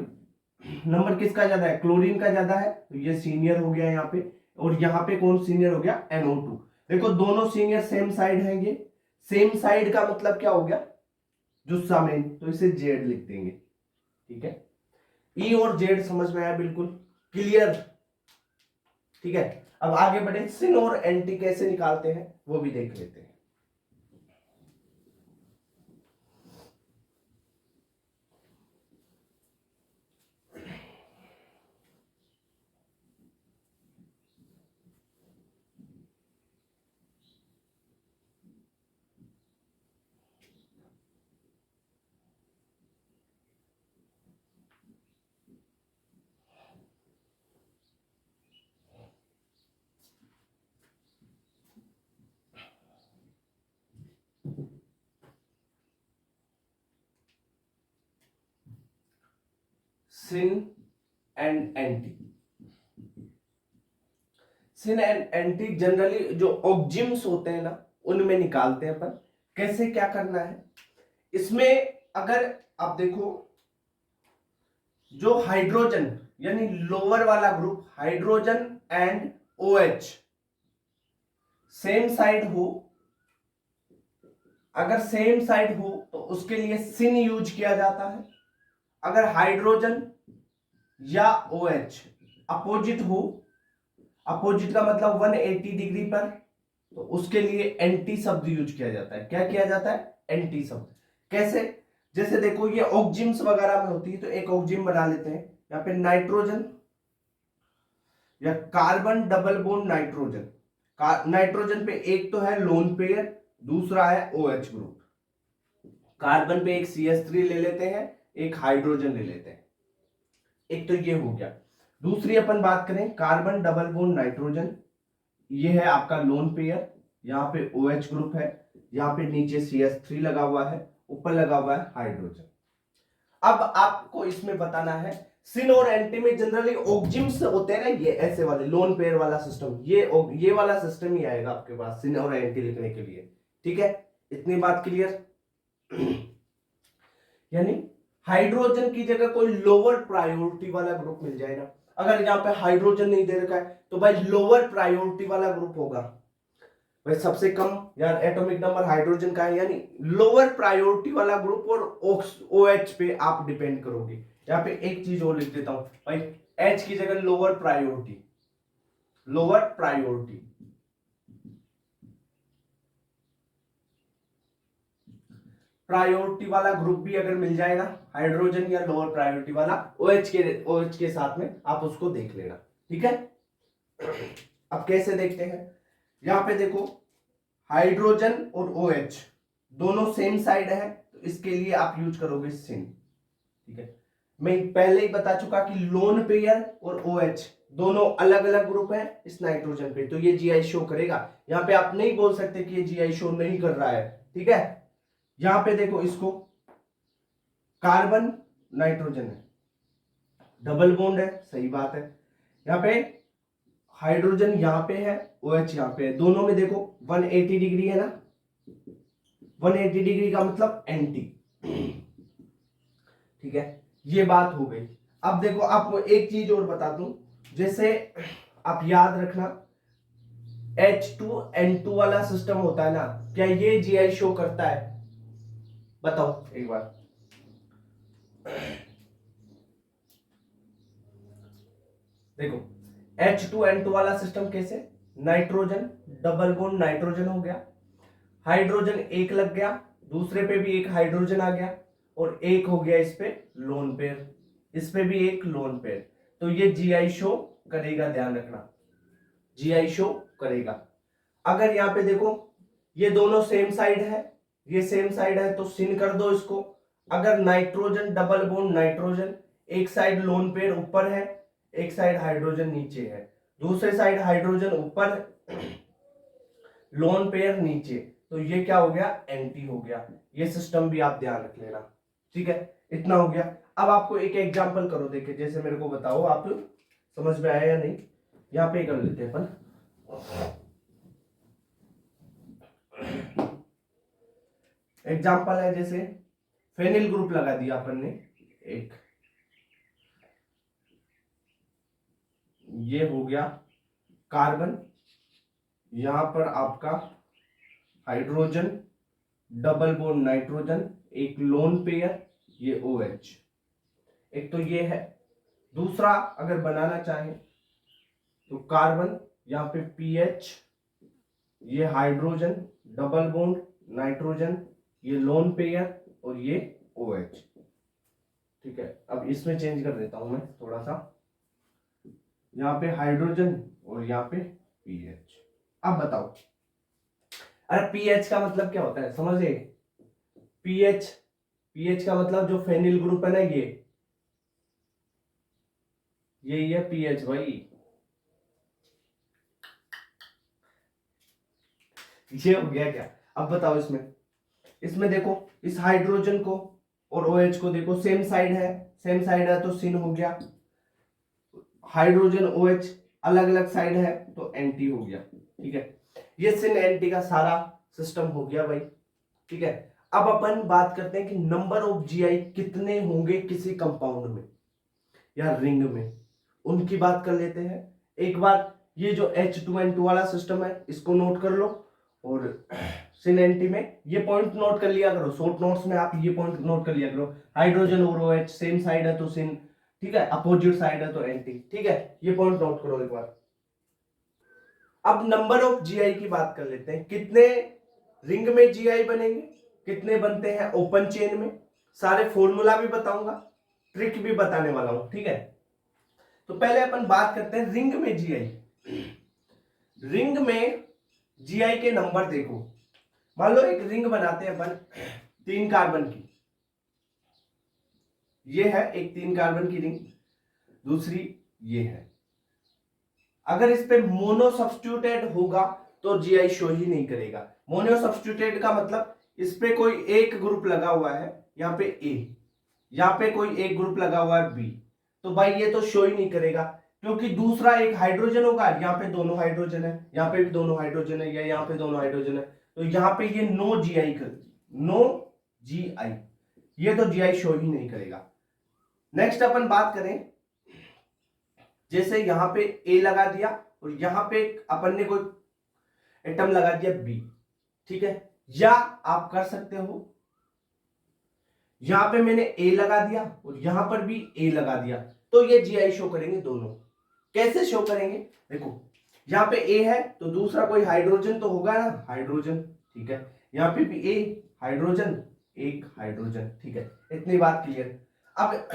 नंबर किसका ज्यादा है, क्लोरीन का ज्यादा है, तो ये सीनियर हो गया यहाँ पे, और यहाँ पे कौन सीनियर हो गया, NO2। देखो दोनों सीनियर सेम साइड है, ये सेम साइड का मतलब क्या हो गया, जुस्सा में, तो इसे जेड लिख देंगे। ठीक है, ई और जेड समझ में आया, बिल्कुल क्लियर। ठीक है, अब आगे बढ़े, सिन और एंटी कैसे निकालते हैं वो भी देख लेते हैं। Syn and anti, syn and anti generally जो ऑक्जिम्स होते हैं ना उनमें निकालते हैं अपन। कैसे क्या करना है इसमें, अगर आप देखो जो हाइड्रोजन यानी लोअर वाला group hydrogen and OH same side हो, अगर सेम साइड हो तो उसके लिए सिन यूज किया जाता है। अगर हाइड्रोजन या OH अपोजिट हो, अपोजिट का मतलब 180 डिग्री पर, तो उसके लिए एंटी शब्द यूज किया जाता है। क्या किया जाता है? एंटी शब्द। कैसे? जैसे देखो ये ऑक्जिम्स वगैरह में होती है, तो एक ऑक्जिम बना लेते हैं यहाँ पे नाइट्रोजन या carbon double bond nitrogen. Nitrogen पे एक तो है लोन पेयर, दूसरा है OH ग्रुप। कार्बन पे एक CH3 ले लेते हैं, एक हाइड्रोजन ले लेते हैं। एक तो ये हो गया। दूसरी अपन बात करें कार्बन डबल बॉन्ड नाइट्रोजन, ये है आपका लोन पेयर, यहाँ पे OH ग्रुप है, यहाँ पे नीचे CH3 लगा हुआ है, ऊपर लगा हुआ है हाइड्रोजन। अब आपको इसमें बताना है सिन और एंटी में जनरली ऑक्जिम्स होते हैं ना, ये ऐसे वाले लोन पेयर वाला सिस्टम, ये वाला सिस्टम ही आएगा आपके पास सिन और एंटी लिखने के लिए। ठीक है, इतनी बात क्लियर? यानी हाइड्रोजन की जगह कोई लोअर प्रायोरिटी वाला ग्रुप मिल जाएगा। अगर यहाँ पे हाइड्रोजन नहीं दे रखा है तो भाई लोअर प्रायोरिटी वाला ग्रुप होगा। भाई सबसे कम यार एटॉमिक नंबर हाइड्रोजन का है, यानी लोअर प्रायोरिटी वाला ग्रुप और OH पे आप डिपेंड करोगे। यहाँ पे एक चीज और लिख देता हूं भाई, H की जगह lower priority, lower priority. Priority वाला ग्रुप भी अगर मिल जाएगा हाइड्रोजन या लोअर प्रायोरिटी वाला OH के साथ में, आप उसको देख लेना। ठीक है, अब कैसे देखते हैं? यहां पे देखो हाइड्रोजन और OH दोनों सेम साइड है, तो इसके लिए आप यूज करोगे सिन। ठीक है, मैं पहले ही बता चुका कि लोन पेयर और OH दोनों अलग अलग ग्रुप है इस नाइट्रोजन पे, तो ये GI शो करेगा। यहाँ पे आप नहीं बोल सकते कि ये GI शो नहीं कर रहा है। ठीक है, यहां पे देखो इसको कार्बन नाइट्रोजन है, डबल बॉन्ड है, सही बात है। यहाँ पे हाइड्रोजन यहाँ पे है, OH यहाँ पे है, दोनों में देखो 180 डिग्री है ना, 180 डिग्री का मतलब एंटी। ठीक है, ये बात हो गई। अब देखो आपको एक चीज और बता दूं, जैसे आप याद रखना H2N2 वाला सिस्टम होता है ना, क्या ये GI शो करता है? बताओ एक बार। देखो H2N2 वाला सिस्टम कैसे? नाइट्रोजन डबल बॉन्ड नाइट्रोजन हो गया, हाइड्रोजन एक लग गया, दूसरे पे भी एक हाइड्रोजन आ गया, और एक हो गया इस पे लोन पेयर, इस पे भी एक लोन पेयर, तो ये GI शो करेगा। ध्यान रखना, GI शो करेगा। अगर यहाँ पे देखो ये दोनों सेम साइड है, ये सेम साइड है, तो सिन कर दो इसको। अगर नाइट्रोजन डबल बॉन्ड नाइट्रोजन, एक साइड लोन पेयर ऊपर है, एक साइड हाइड्रोजन नीचे है, दूसरे साइड हाइड्रोजन ऊपर, लोन पेयर नीचे, तो ये क्या हो गया? एंटी हो गया। ये सिस्टम भी आप ध्यान रख लेना। ठीक है, इतना हो गया। अब आपको एक एग्जांपल करो, देखे जैसे मेरे को बताओ आप समझ में आया या नहीं। यहां पे कर लेते हैं अपन, एग्जांपल है जैसे फेनिल ग्रुप लगा दिया अपन ने एक, ये हो गया कार्बन, यहां पर आपका हाइड्रोजन डबल बॉन्ड नाइट्रोजन, एक लोन पेयर, ये OH। एक तो ये है। दूसरा अगर बनाना चाहे तो कार्बन, यहां पे PH, ये हाइड्रोजन डबल बॉन्ड नाइट्रोजन, ये लोन पेयर, और ये OH। ठीक है, अब इसमें चेंज कर देता हूं मैं थोड़ा सा, यहाँ पे हाइड्रोजन और यहाँ पे PH। अब बताओ, अरे PH का मतलब क्या होता है समझे? पीएच का मतलब जो फेनिल ग्रुप है ना, यही है पीएच भाई। ये हो गया क्या? अब बताओ इसमें देखो इस हाइड्रोजन को और OH को देखो सेम साइड है तो सिन हो गया, हाइड्रोजन OH अलग अलग साइड है तो एंटी हो गया। ठीक है, ये सिन एंटी का सारा सिस्टम हो गया भाई। ठीक है, अब अपन बात करते हैं कि नंबर ऑफ GI कितने होंगे किसी कंपाउंड में। या रिंग में, उनकी बात कर लेते हैं। एक बार ये जो H2N2 वाला सिस्टम है इसको नोट कर लो, और SYN में ये पॉइंट नोट कर लिया करो, शॉर्ट नोट्स में आप ये पॉइंट नोट कर लिया करो। हाइड्रोजन और OH सेम साइड है तो SYN, ठीक है, अपोजिट साइड है तो एंटी, ठीक है, ये पॉइंट नोट करो एक बार। अब नंबर ऑफ GI की बात कर लेते हैं, कितने रिंग में GI बनेंगे, कितने बनते हैं ओपन चेन में, सारे फॉर्मूला भी बताऊंगा, ट्रिक भी बताने वाला हूं, ठीक है। तो पहले अपन बात करते हैं रिंग में GI। रिंग में GI के नंबर देखो, मान लो एक रिंग बनाते हैं अपन 3 कार्बन की, ये है एक 3 कार्बन की रिंग, दूसरी ये है। अगर इस पे मोनो सब्स्टिट्यूटेड होगा तो GI शो ही नहीं करेगा। मोनो सब्स्टिट्यूटेड का मतलब इस पे कोई एक ग्रुप लगा हुआ है, यहाँ पे A, यहाँ पे कोई एक ग्रुप लगा हुआ है B, तो भाई ये तो शो ही नहीं करेगा, क्योंकि दूसरा एक हाइड्रोजन होगा, यहाँ पे दोनों हाइड्रोजन है, यहाँ पे भी दोनों हाइड्रोजन है, या यहाँ पे दोनों हाइड्रोजन है, तो यहाँ पे ये नो GI कर, नो GI, ये तो GI शो ही नहीं करेगा। नेक्स्ट अपन बात करें, जैसे यहाँ पे A लगा दिया और यहाँ पे अपन ने कोई एटम लगा दिया B, ठीक है, या आप कर सकते हो यहां पे मैंने A लगा दिया और यहां पर भी A लगा दिया, तो ये GI शो करेंगे दोनों। कैसे शो करेंगे, देखो यहाँ पे A है तो दूसरा कोई हाइड्रोजन तो होगा ना, हाइड्रोजन, ठीक है, यहाँ पे भी A हाइड्रोजन, एक हाइड्रोजन, ठीक है, इतनी बात क्लियर। अब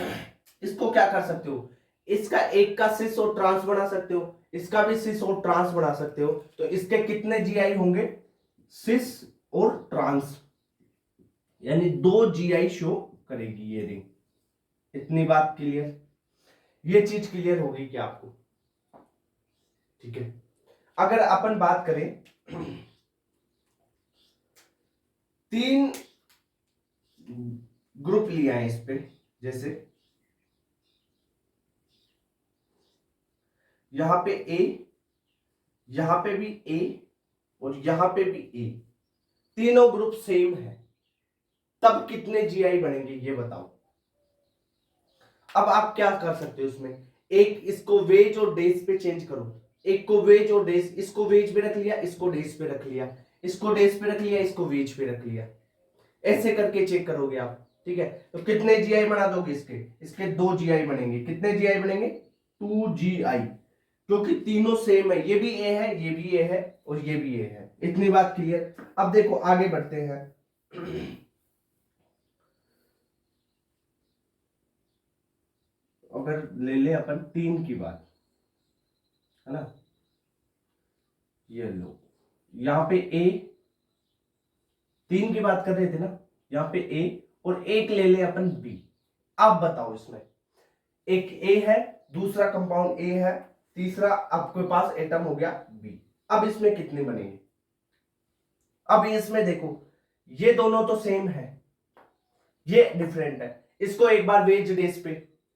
इसको क्या कर सकते हो, इसका एक का सिस और ट्रांस बना सकते हो, इसका भी सिस और ट्रांस बना सकते हो, तो इसके कितने GI होंगे, सिस और ट्रांस, यानी 2 GI शो करेगी ये रिंग। इतनी बात क्लियर, ये चीज क्लियर हो गई क्या आपको, ठीक है। अगर अपन बात करें 3 ग्रुप लिया है इस पे, जैसे यहां पे A, यहां पे भी A और यहां पे भी A, तीनों ग्रुप सेम है, तब कितने GI बनेंगे ये बताओ। अब आप क्या कर सकते हो इसमें, एक इसको वेज और डेज पे चेंज करो, एक को वेज और डेज, इसको वेज पे रख लिया, इसको डेज पे रख लिया, इसको डेज पे रख लिया, इसको वेज पे रख लिया, ऐसे करके चेक करोगे आप, ठीक है। तो कितने GI बना दोगे इसके, इसके 2 GI बनेंगे, कितने GI बनेंगे, 2 GI, क्योंकि तीनों सेम है, ये भी A है, ये भी A है और ये भी A है। इतनी बात क्लियर। अब देखो आगे बढ़ते हैं, अगर ले ले अपन 3 की बात, है ना, ये लो, यहां पे A, 3 की बात कर रहे थे ना, यहां पे A और एक ले ले अपन B। अब बताओ इसमें एक A है, दूसरा कंपाउंड A है, तीसरा आपके पास एटम हो गया B। अब इसमें कितने बनेंगे, अब इसमें देखो ये दोनों तो सेम है, ये डिफरेंट है, इसको एक बार वेज डेज पे,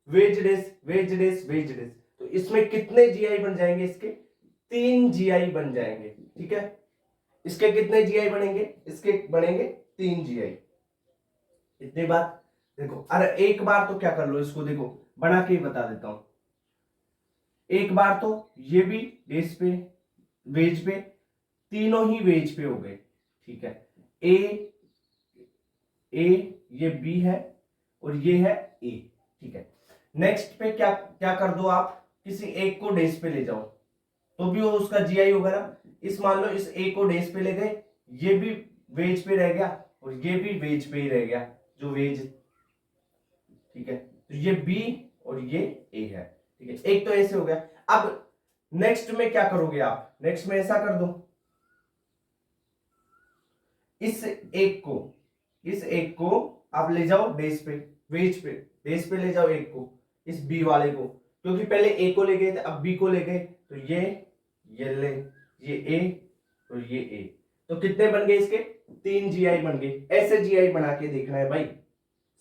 wedge dash wedge dash wedge dash, तो इसमें कितने GI बन जाएंगे, इसके 3 GI बन जाएंगे, ठीक है। इसके कितने GI बनेंगे, इसके बनेंगे 3 GI। इतनी बात। देखो अरे एक बार तो क्या कर लो, इसको देखो बना के ही बता देता हूं, एक बार तो ये भी डेज पे, वेज पे, तीनों ही वेज पे हो गए, ठीक है। ए ये B है और ये है A, ठीक है। नेक्स्ट पे क्या क्या कर दो आप, किसी एक को डेज पे ले जाओ तो भी वो उसका GI होगा ना। इस मान लो इस A को डेज पे ले गए, ये भी वेज पे रह गया और ये भी वेज पे ही रह गया, जो वेज, ठीक है। तो ये B और ये A है, ठीक है, एक तो ऐसे हो गया। अब नेक्स्ट में क्या करोगे आप, नेक्स्ट में ऐसा कर दो, इस एक को आप ले जाओ डेज पे, वेज पे, डेज पे ले जाओ एक को, इस B वाले को, क्योंकि पहले A को ले गए थे अब B को ले गए, तो ये ले, ये A और ये A, तो कितने बन गए इसके 3 GI बन गए। ऐसे GI बना के देखना है भाई,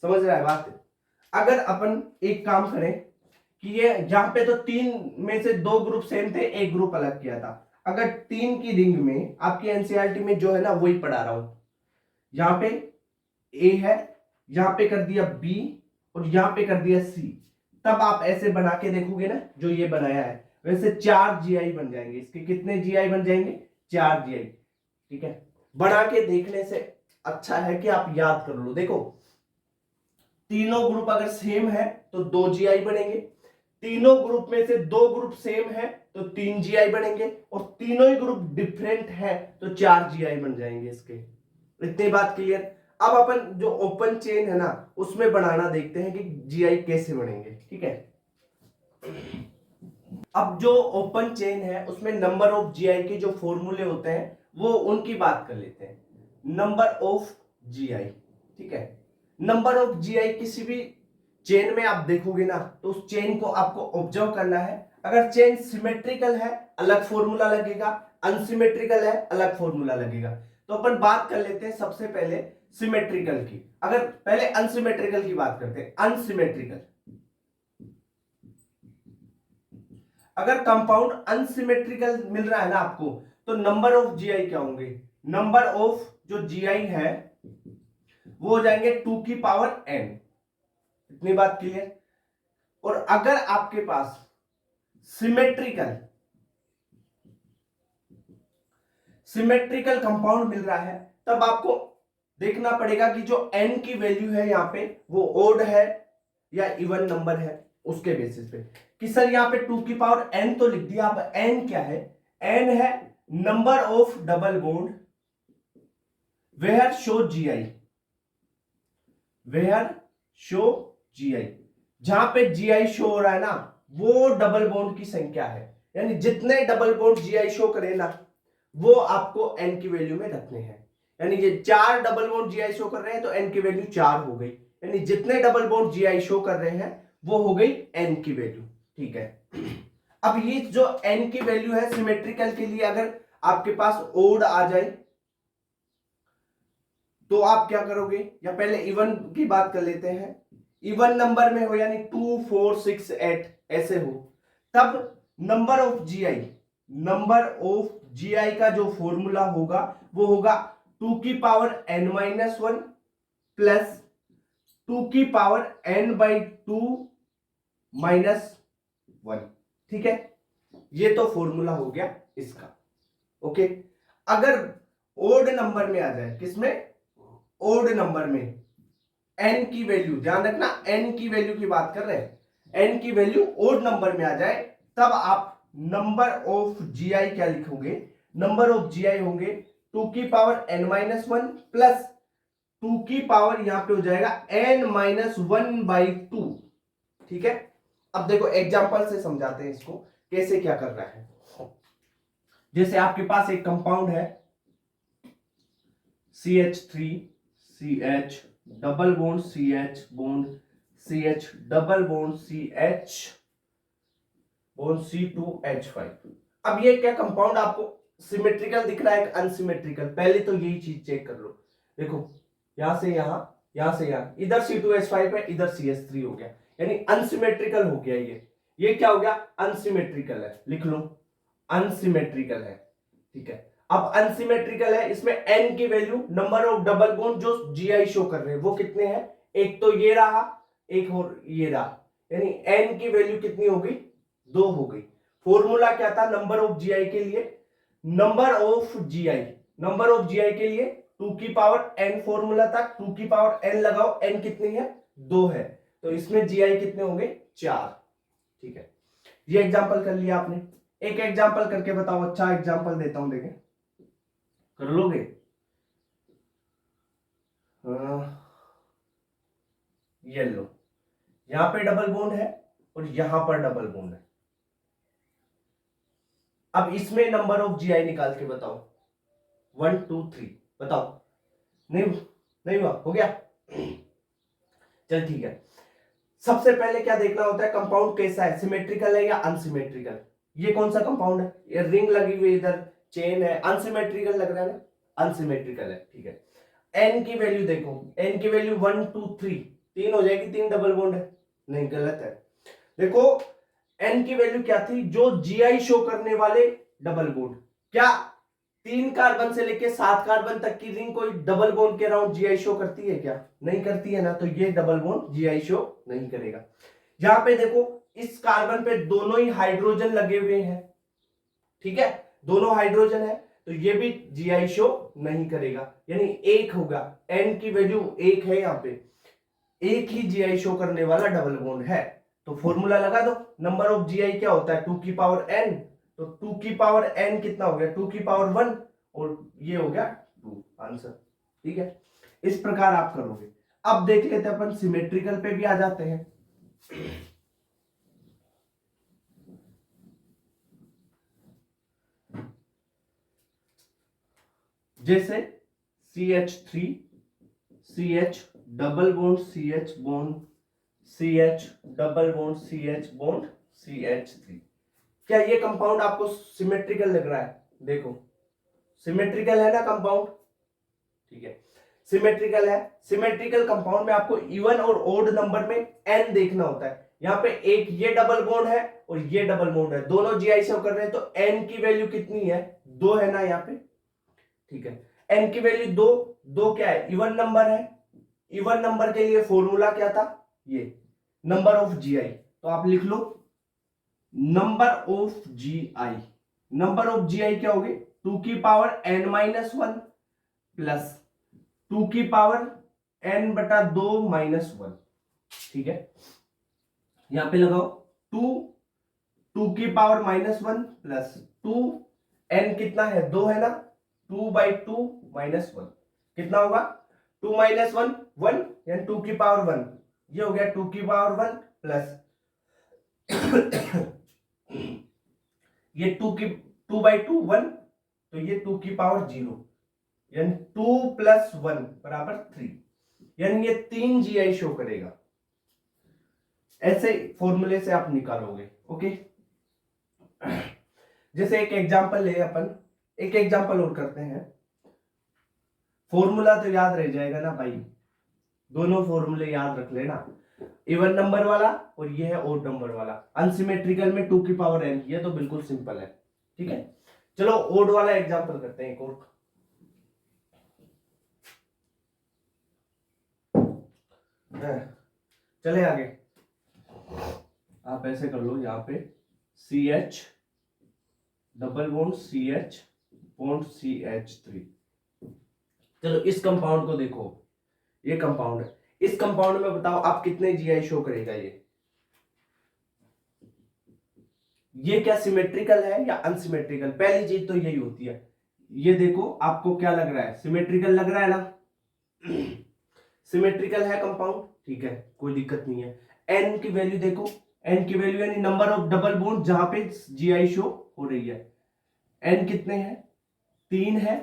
समझ रहा है बात। अगर अपन एक काम करें कि ये यहाँ पे तो 3 में से 2 ग्रुप सेम थे, एक ग्रुप अलग किया था, अगर 3 की रिंग में आपकी एनसीईआरटी में जो है ना वही पढ़ा रहा हूं, यहां पे A है, यहां पे कर दिया B और यहां पे कर दिया C, तब आप ऐसे बना के देखोगे ना, जो ये बनाया है वैसे 4 GI बन जाएंगे इसके। कितने GI बन जाएंगे? 4 GI। ठीक है, बना के देखने से अच्छा है कि आप याद कर लो। देखो, तीनों ग्रुप अगर सेम है तो 2 GI बनेंगे, तीनों ग्रुप में से 2 ग्रुप सेम है तो 3 GI बनेंगे, और तीनों ही ग्रुप डिफरेंट है तो 4 GI बन जाएंगे इसके। इतनी बात क्लियर। अब अपन जो ओपन चेन है ना, उसमें बनाना देखते हैं कि GI कैसे बनेंगे। ठीक है, अब जो ओपन चेन है उसमें नंबर ऑफ GI के जो फॉर्मूले होते हैं वो उनकी बात कर लेते हैं। नंबर ऑफ GI, ठीक है, नंबर ऑफ GI किसी भी चेन में आप देखोगे ना तो उस चेन को आपको ऑब्जर्व करना है। अगर चेन सिमेट्रिकल है अलग फॉर्मूला लगेगा, अनसिमेट्रिकल है अलग फॉर्मूला लगेगा। तो अपन बात कर लेते हैं सबसे पहले सिमेट्रिकल की। अगर पहले अनसिमेट्रिकल की बात करते हैं, अनसिमेट्रिकल, अगर कंपाउंड अनसिमेट्रिकल मिल रहा है ना आपको, तो नंबर ऑफ GI क्या होंगे? नंबर ऑफ जो GI है वो हो जाएंगे 2 की पावर n। इतनी बात क्लियर। और अगर आपके पास सिमेट्रिकल सिमेट्रिकल कंपाउंड मिल रहा है, तब आपको देखना पड़ेगा कि जो n की वैल्यू है यहां पे वो ओड है या इवन नंबर है, उसके बेसिस पे कि सर यहाँ पे 2 की पावर n तो लिख दिया। अब n क्या है? n है number of double bond where show GI, where show GI, जहां पे GI शो हो रहा है ना वो डबल बॉन्ड की संख्या है। यानी जितने डबल बॉन्ड GI शो करे ना वो आपको n की वैल्यू में रखने हैं। यानी ये 4 डबल बॉन्ड GI शो कर रहे हैं तो n की वैल्यू 4 हो गई। यानी जितने डबल बॉन्ड GI शो कर रहे हैं वो हो गई n की वैल्यू। ठीक है, अब ये जो n की वैल्यू है सिमेट्रिकल के लिए अगर आपके पास ओड आ जाए तो आप क्या करोगे? या पहले इवन की बात कर लेते हैं। इवन नंबर में हो यानी 2 4 6 8 ऐसे हो, तब number of GI, number of GI का जो फॉर्मूला होगा वो होगा 2 की पावर n-1 प्लस 2 की पावर n/2 -1। ठीक है, ये तो फॉर्मूला हो गया इसका। ओके, अगर ओड नंबर में आ जाए, किसमें? ओड नंबर में n की वैल्यू, ध्यान रखना n की वैल्यू की बात कर रहे हैं, n की वैल्यू ओड नंबर में आ जाए तब आप नंबर ऑफ GI क्या लिखोगे? नंबर ऑफ GI होंगे 2 की पावर n-1 प्लस 2 की पावर यहां पे हो जाएगा n-1/2। ठीक है, अब देखो एग्जांपल से समझाते हैं इसको कैसे क्या कर रहा है। जैसे आपके पास एक कंपाउंड है CH3CH double bond CH bond CH double bond CH bond C2H5। अब ये क्या कंपाउंड आपको सिमेट्रिकल दिख रहा है कि अनसिमेट्रिकल? पहले तो यही चीज चेक कर लो। देखो यहां से यहां, यहां से यहां, इधर C2H5 है, इधर CH3 हो गया, यानी अनसिमेट्रिकल हो गया। ये क्या हो गया? अनसिमेट्रिकल है। लिख लो अनसिमेट्रिकल है। ठीक है, अब अनसिमेट्रिकल है, इसमें n की value, number of double bond जो GI शो कर रहे हैं वो कितने हैं? एक तो ये रहा, एक और ये रहा, यानी n की वैल्यू कितनी हो गई? 2 हो गई। फॉर्मूला क्या था नंबर ऑफ GI के लिए? Number of GI, number of GI के लिए 2 की पावर n फॉर्मूला था, 2 की पावर n लगाओ, n कितनी है? 2 है, तो इसमें GI कितने होंगे? 4। ठीक है, ये एग्जांपल कर लिया आपने। एक एग्जांपल करके बताओ, अच्छा एग्जांपल देता हूं, देखें कर लोगे? ये लो, यहां पे डबल बॉन्ड है और यहां पर डबल बॉन्ड है। अब इसमें नंबर ऑफ GI निकाल के बताओ। 1 2 3 बताओ। नहीं नहीं हुआ? हो गया? चल ठीक है, सबसे पहले क्या देखना होता है? कंपाउंड कैसा है, सिमेट्रिकल है या अनसिमेट्रिकल। ये कौन सा कंपाउंड है? ये रिंग लगी हुई इधर चेन है, अनसिमेट्रिकल लग रहा है ना? अनसिमेट्रिकल है। ठीक है, n की वैल्यू देखो, n की वैल्यू 1 2 3, 3 हो जाएगी, 3 डबल बॉन्ड है। नहीं, गलत है। देखो n की वैल्यू क्या थी? जो GI शो करने वाले डबल बॉन्ड, क्या 3 कार्बन से लेके 7 कार्बन तक की रिंग कोई डबल बॉन्ड के अराउंड GI शो करती है क्या? नहीं करती है ना, तो ये डबल बॉन्ड GI शो नहीं करेगा। यहां पे देखो इस कार्बन पे दोनों ही हाइड्रोजन लगे हुए हैं, ठीक है, दोनों हाइड्रोजन है, तो ये भी जीआई शो नहीं करेगा, यानी एक होगा, एन की वैल्यू एक है, यहां पे एक ही जीआई शो करने वाला डबल बॉन्ड है। तो फॉर्मूला लगा दो, नंबर ऑफ जीआई क्या होता है 2 की पावर एन, तो 2 की पावर एन कितना हो गया 2 की पावर 1, और ये हो गया 2 आंसर, ठीक है। इस प्रकार आप करोगे। अब देख लेते हैं अपन सिमेट्रिकल पे भी आ जाते हैं। जैसे CH3 CH double bond CH bond CH double bond CH bond CH3, क्या ये कंपाउंड आपको सिमेट्रिकल लग रहा है? देखो सिमेट्रिकल है ना कंपाउंड, ठीक है, सिमेट्रिकल है। सिमेट्रिकल कंपाउंड में आपको इवन और ओड नंबर में एन देखना होता है। यहाँ पे एक ये डबल बॉन्ड है और ये डबल बॉन्ड है, दोनों जीआई से कर रहे हैं, तो एन की वैल्यू कितनी है 2 है ना यहाँ पे, ठीक है। एन की वैल्यू 2, 2 क्या है इवन नंबर है, इवन नंबर के लिए फॉर्मूला क्या था ये नंबर ऑफ जीआई, तो आप लिख लो number of GI, number of GI क्या होगी 2 की पावर n माइनस 1 प्लस 2 की पावर n बटा 2 माइनस 1, ठीक है। यहां पे लगाओ 2 2 की पावर माइनस 1 प्लस 2, n कितना है 2 है ना, 2/2 माइनस 1 कितना होगा 2 माइनस 1 1, यानी 2 की पावर 1, ये हो गया 2 की पावर 1 प्लस ये 2/2 1, तो ये 2 की पावर 0, यानी 2 प्लस 1 बराबर 3, यानी ये 3 जीआई शो करेगा। ऐसे फॉर्मूले से आप निकालोगे, ओके। जैसे एक एग्जांपल ले अपन, एक एग्जांपल और करते हैं, फॉर्मूला तो याद रह जाएगा ना भाई, दोनों फॉर्मूले याद रख लेना, इवन नंबर वाला और ये है ओड नंबर वाला। अनसिमेट्रिकल में 2 की पावर n, ये तो बिल्कुल सिंपल है, ठीक है। चलो ओड वाला एग्जांपल करते हैं एक और, चले आगे। आप ऐसे कर लो, यहाँ पे CH double bond CH bond CH3, चलो इस कंपाउंड को देखो, ये कंपाउंड है, इस कंपाउंड में बताओ आप कितने जीआई शो करेगा ये क्या सिमेट्रिकल है या अनसिमेट्रिकल, पहली चीज तो यही होती है। ये देखो आपको क्या लग रहा है सिमेट्रिकल लग रहा है ना, सिमेट्रिकल है कंपाउंड, ठीक है, कोई दिक्कत नहीं है। एन की वैल्यू देखो, एन की वैल्यू यानी नंबर ऑफ डबल बॉन्ड जहां पे जीआई शो हो रही है, एन कितने हैं 3 है,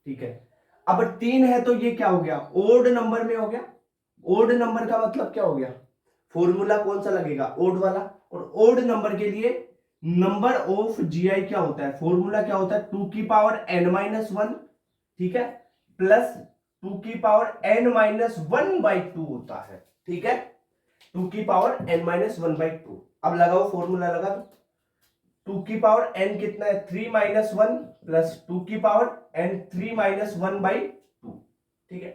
ठीक है। अब 3 है तो ये क्या हो गया ओड नंबर में हो गया, ओड नंबर का मतलब क्या हो गया, फॉर्मूला कौन सा लगेगा ओड वाला, और ओड नंबर के लिए नंबर ऑफ जीआई क्या होता है, फॉर्मूला क्या होता है 2 की पावर n माइनस 1, ठीक है, प्लस 2 की पावर n माइनस 1/2 होता है, ठीक है, 2 की पावर n माइनस 1/2। अब लगाओ फॉर्मूला लगा दो, 2 की पावर n कितना है 3 माइनस 1 प्लस 2 की पावर n 3 माइनस 1/2, ठीक है,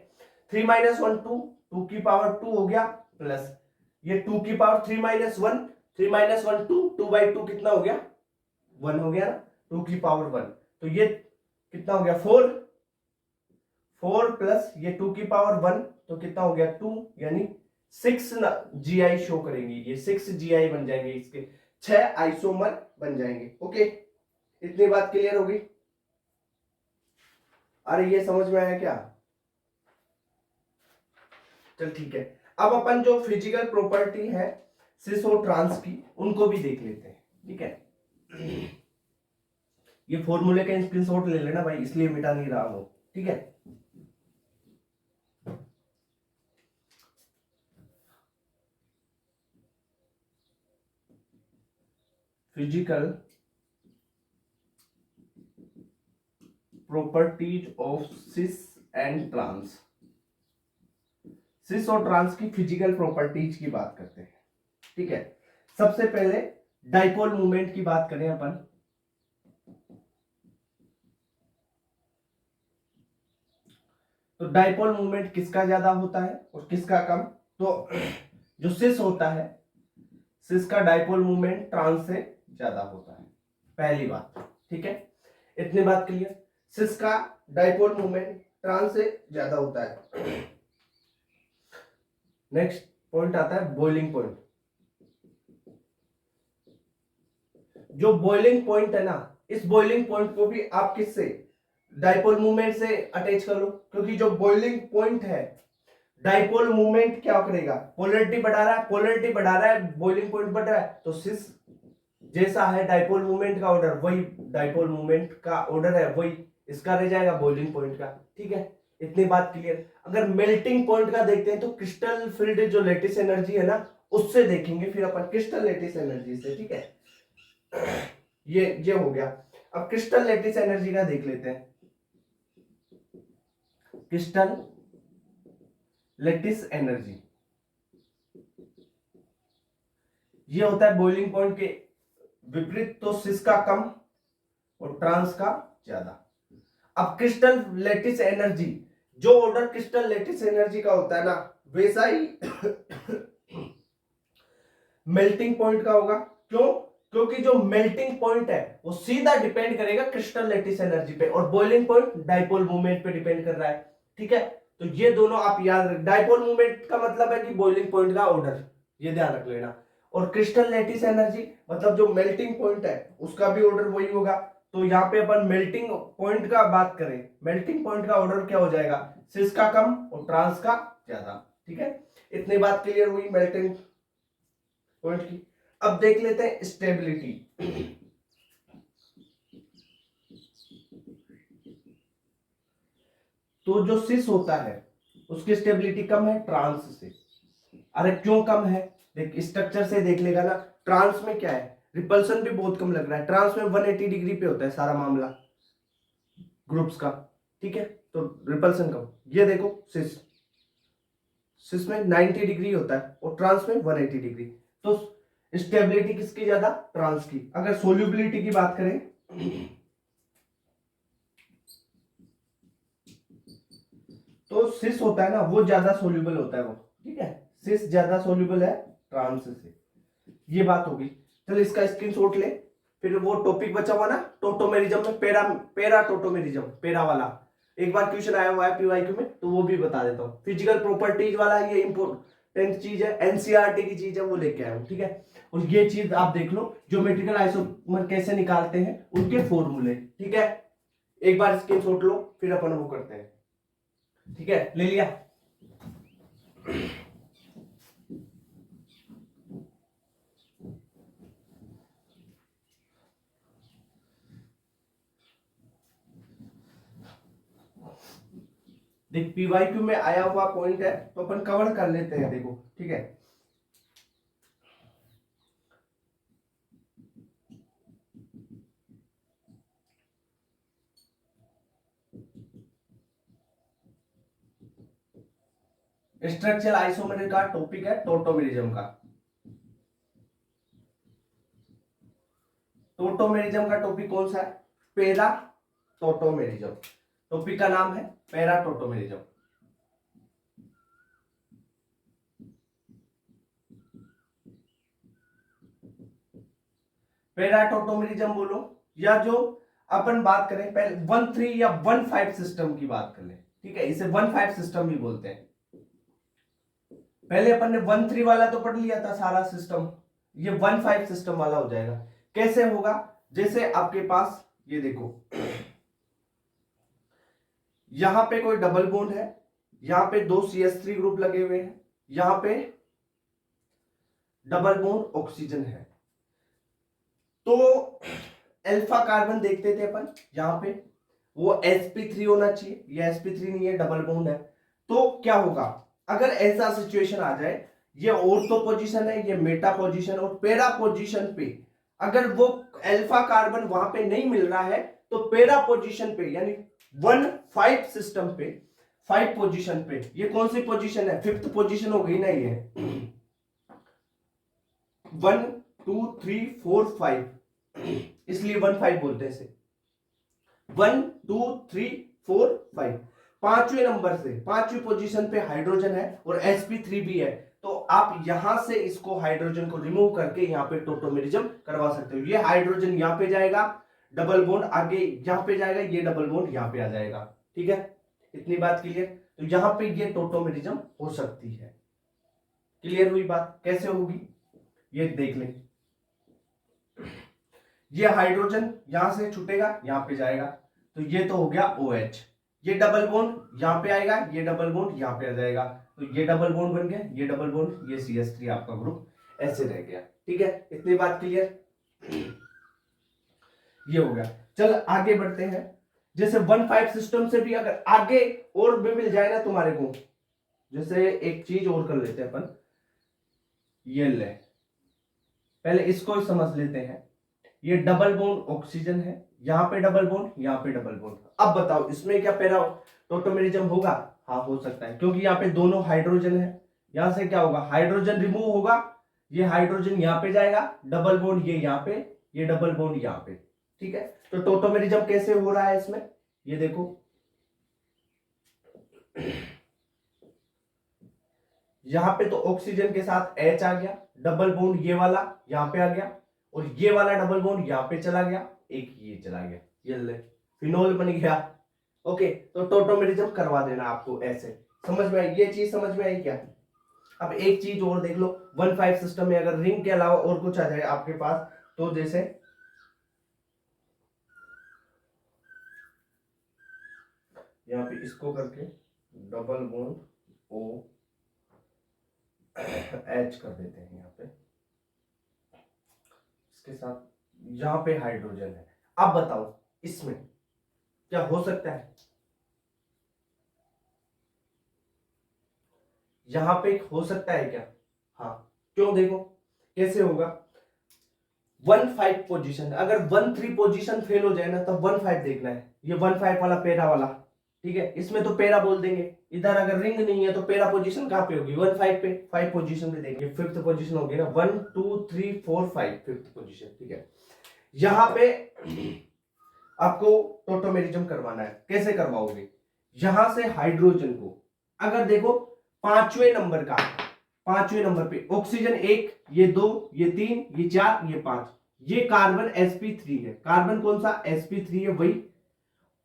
3 माइनस 1 2, 2 की पावर 2 हो गया प्लस ये 2 की पावर 3 माइनस 1, 3 माइनस 1 2, 2/2 कितना हो गया 1 हो गया ना, 2 की पावर 1, तो ये कितना हो गया 4, 4 प्लस ये 2 की पावर 1, तो कितना हो गया 2, यानी 6 जीआई शो करेंगे, ये 6 जीआई बन जाएंगे, इसके 6 आइसोमर बन जाएंगे, ओके। इतनी बात क्लियर होगी? अरे ये समझ में आया क्या? चल ठीक है, अब अपन जो फिजिकल प्रॉपर्टी है सिस और ट्रांस की उनको भी देख लेते हैं, ठीक है। ये फॉर्मूले का स्क्रीनशॉट ले लेना भाई, इसलिए मिटा नहीं रहा हूं, ठीक है। Physical properties of cis and trans, cis और ट्रांस की फिजिकल प्रॉपर्टीज की बात करते हैं, ठीक है। सबसे पहले डाइपोल मूवमेंट की बात करें अपन, तो डाइपोल मूवमेंट किसका ज्यादा होता है और किसका कम, तो जो सिस होता है सिस का डाइपोल मूवमेंट ट्रांस से ज्यादा होता है, पहली बात। ठीक है, इतनी बात क्लियर। सिस का डाइपोल मूवमेंट ट्रांस से ज्यादा होता है। नेक्स्ट पॉइंट आता है बॉइलिंग पॉइंट। जो बॉइलिंग पॉइंट है ना, इस बॉइलिंग पॉइंट को भी आप किससे, डाइपोल मूवमेंट से अटैच कर लो, क्योंकि जो बॉइलिंग पॉइंट है, डाइपोल मूवमेंट क्या करेगा, पोलैरिटी बढ़ा रहा है, पोलैरिटी बढ़ा रहा है, बॉइलिंग पॉइंट बढ़ रहा है, तो सिस जैसा है डाइपोल मूवमेंट का ऑर्डर, वही डाइपोल मूवमेंट का ऑर्डर है, वही इसका रह जाएगा बॉइलिंग पॉइंट का। ठीक है, इतनी बात क्लियर। अगर मेल्टिंग पॉइंट का देखते हैं तो क्रिस्टल फील्ड जो लेटिस एनर्जी है ना, उससे देखेंगे फिर अपन, क्रिस्टल लेटिस एनर्जी से। ठीक है, ये हो गया। अब क्रिस्टल लेटिस एनर्जी का देख लेते हैं। क्रिस्टल लेटिस एनर्जी ये होता है बॉइलिंग पॉइंट के विपरीत, तो सिस का कम और ट्रांस का ज्यादा। अब क्रिस्टल लेटिस एनर्जी, जो ऑर्डर क्रिस्टल लेटिस एनर्जी का होता है ना, वैसा ही मेल्टिंग पॉइंट का होगा। क्यों? क्योंकि जो मेल्टिंग पॉइंट है वो सीधा डिपेंड करेगा क्रिस्टल लेटिस एनर्जी पे, और बॉइलिंग पॉइंट डाइपोल मूवमेंट पे डिपेंड कर रहा है। ठीक है, तो ये दोनों आप याद रख, डाइपोल मूवमेंट का मतलब है कि बॉइलिंग पॉइंट का ऑर्डर, ये ध्यान रख लेना। और क्रिस्टल लेटिस एनर्जी मतलब जो मेल्टिंग पॉइंट है उसका भी ऑर्डर वही होगा। तो यहाँ पे अपन मेल्टिंग पॉइंट का बात करें, मेल्टिंग पॉइंट का ऑर्डर क्या हो जाएगा, सिस का कम और ट्रांस का ज्यादा। ठीक है, इतनी बात क्लियर हुई मेल्टिंग पॉइंट की। अब देख लेते हैं स्टेबिलिटी। तो जो सिस होता है उसकी स्टेबिलिटी कम है ट्रांस से। अरे क्यों कम है, देख स्ट्रक्चर से देख लेगा ना, ट्रांस में क्या है, रिपल्सन भी बहुत कम लग रहा है। ट्रांस में 180 डिग्री पे होता है सारा मामला ग्रुप्स का। ठीक है, तो रिपल्सन कम। ये देखो सिस, सिस में 90 डिग्री होता है और ट्रांस में 180 डिग्री। तो स्टेबिलिटी किसकी ज्यादा, ट्रांस की। अगर सोल्यूबिलिटी की बात करें, तो सिस होता है ना वो ज्यादा सोल्यूबल होता है वो। ठीक है, सिस ज्यादा सोल्यूबल है ट्रांस से। ये बात होगी। चल इसका स्क्रीनशॉट ले। फिर वो टॉपिक बचा हुआ ना टोटोमेरिज्म में, पेरा टोटोमेरिज्म, पेरा वाला एक बार क्वेश्चन आया हुआ है पीवाईक्यू में, तो वो भी बता देता हूँ। फिजिकल प्रॉपर्टीज वाला ये इंपोर्टेंट चीज है, एनसीईआरटी की चीज है, वो लेके आया हूँ। ठीक है, और ये चीज आप देख लो, ज्योमेट्रिकल आइसोमर कैसे निकालते हैं, उनके फॉर्मूले। ठीक है, एक बार स्क्रीनशॉट लो, फिर अपन वो करते हैं। ठीक है, ले लिया। देख पीवाईक्यू में आया हुआ पॉइंट है तो अपन कवर कर लेते हैं। देखो ठीक है, स्ट्रक्चरल आइसोमेर का टॉपिक है टोटोमेरिज्म का। टोटोमेरिज्म का टॉपिक कौन सा है, पेरा टोटोमेरिज्म। टॉपिक का नाम है पेरा टोटोमेरिज्म। पेरा टोटोमेरिज्म बोलो, या जो अपन बात करें पहले 1-3 या 1-5 सिस्टम की बात कर ले। ठीक है, इसे 1-5 सिस्टम भी बोलते हैं। पहले अपन ने 1-3 वाला तो पढ़ लिया था सारा सिस्टम, ये 1-5 सिस्टम वाला हो जाएगा। कैसे होगा, जैसे आपके पास ये देखो, यहां पे कोई डबल बॉन्ड है, यहां पे 2 CH3 ग्रुप लगे हुए हैं, यहां पे डबल बॉन्ड ऑक्सीजन है। तो अल्फा कार्बन देखते थे अपन, यहां पे वो sp3 होना चाहिए, ये sp3 नहीं है, डबल बॉन्ड है। तो क्या होगा, अगर ऐसा सिचुएशन आ जाए, ये ऑर्थो पोजीशन है, ये मेटा पोजीशन और पैरा पोजीशन पे अगर वो अल्फा कार्बन वहां पे नहीं मिल रहा है, तो पैरा पोजीशन पे यानी 1-5 सिस्टम पे 5 पोजीशन पे, ये कौन सी पोजीशन है, 5th पोजीशन हो गई ना ये, 1 2 3 4 5, इसलिए 1-5 बोलते हैं इसे। 1 2 3 4 5, पांचवें नंबर से पांचवी पोजीशन पे हाइड्रोजन है और sp3 भी है, तो आप यहां से इसको हाइड्रोजन को रिमूव करके यहाँ पे टोटोमेरिज्म करवा सकते हो। ये हाइड्रोजन यहाँ पे जाएगा, डबल बॉन्ड आगे यहाँ पे जाएगा, ये डबल बॉन्ड यहाँ पे आ जाएगा। ठीक है, इतनी बात क्लियर। तो यहाँ पे ये टोटोमेरिज्म हो सकती है। क्लियर हुई बात? कैसे होगी ये देख लें। ये हाइड्रोजन यहां से छूटेगा, यहाँ पे जाएगा, तो ये तो हो गया OH। ये डबल बॉन्ड यहाँ पे आएगा, ये डबल बॉन्ड यहाँ पे आ जाएगा, तो ये डबल बॉन्ड बन गया, ये डबल बॉन्ड, ये CH3 आपका ग्रुप ऐसे रह गया। ठीक है, इतनी बात क्लियर। ये हो गया। चल आगे बढ़ते हैं। जैसे 1,5 सिस्टम से भी अगर आगे और भी मिल जाए ना तुम्हारे को, जैसे एक चीज और कर लेते हैं अपन, ये ले, पहले इसको समझ लेते हैं। ये डबल बॉन्ड ऑक्सीजन है, यहाँ पे डबल बॉन्ड, यहाँ पे डबल बॉन्ड। अब बताओ इसमें क्या पैरा टोटोमेरिज्म होगा? हाँ हो सकता है, क्योंकि यहाँ पे दोनों हाइड्रोजन है। यहां से क्या होगा, हाइड्रोजन रिमूव होगा, ये हाइड्रोजन यहाँ पे जाएगा, डबल बॉन्ड ये यहाँ पे, ये डबल बॉन्ड यहाँ पे। ठीक है, तो टोटोमेरिज्म कैसे हो रहा है इसमें, ये देखो। यहां पे तो ऑक्सीजन के साथ H आ गया, डबल बॉन्ड ये वाला यहां पे आ गया, और ये वाला डबल बॉन्ड यहां पे चला गया, एक ये चला गया, ये ले फिनोल बन गया। ओके, तो टोटोमेरिज्म करवा देना आपको ऐसे। समझ में आई ये चीज? समझ में आई क्या? अब एक चीज और देख लो, 1,5 सिस्टम में अगर रिंग के अलावा और कुछ आ जाए आपके पास, तो जैसे यहाँ पे इसको करके डबल बॉन्ड OH कर देते हैं यहाँ पे, इसके साथ यहाँ पे हाइड्रोजन है। अब बताओ इसमें क्या हो सकता है? यहां पे हो सकता है क्या? हाँ, क्यों? देखो कैसे होगा। 1,5 पोजीशन, अगर 1,3 पोजीशन फेल हो जाए ना, तब 1,5 देखना है। ये 1,5 वाला पैरा वाला, ठीक है, इसमें तो पैरा बोल देंगे। इधर अगर रिंग नहीं है तो पैरा पोजीशन कहां पे होगी? 1,5 पे, 5 पोजीशन पे देंगे। 5th पोजीशन होगी ना, 1 2 3 4 5, 5th पोजीशन। ठीक है, यहां पे आपको टोटोमेरिज्म करवाना है। कैसे करवाओगे? यहां से हाइड्रोजन को अगर देखो 5वें नंबर का, 5वें नंबर पे ऑक्सीजन 1, ये 2, ये 3, ये 4, ये 5, ये कार्बन sp3 है। कार्बन कौन सा? sp3 है वही।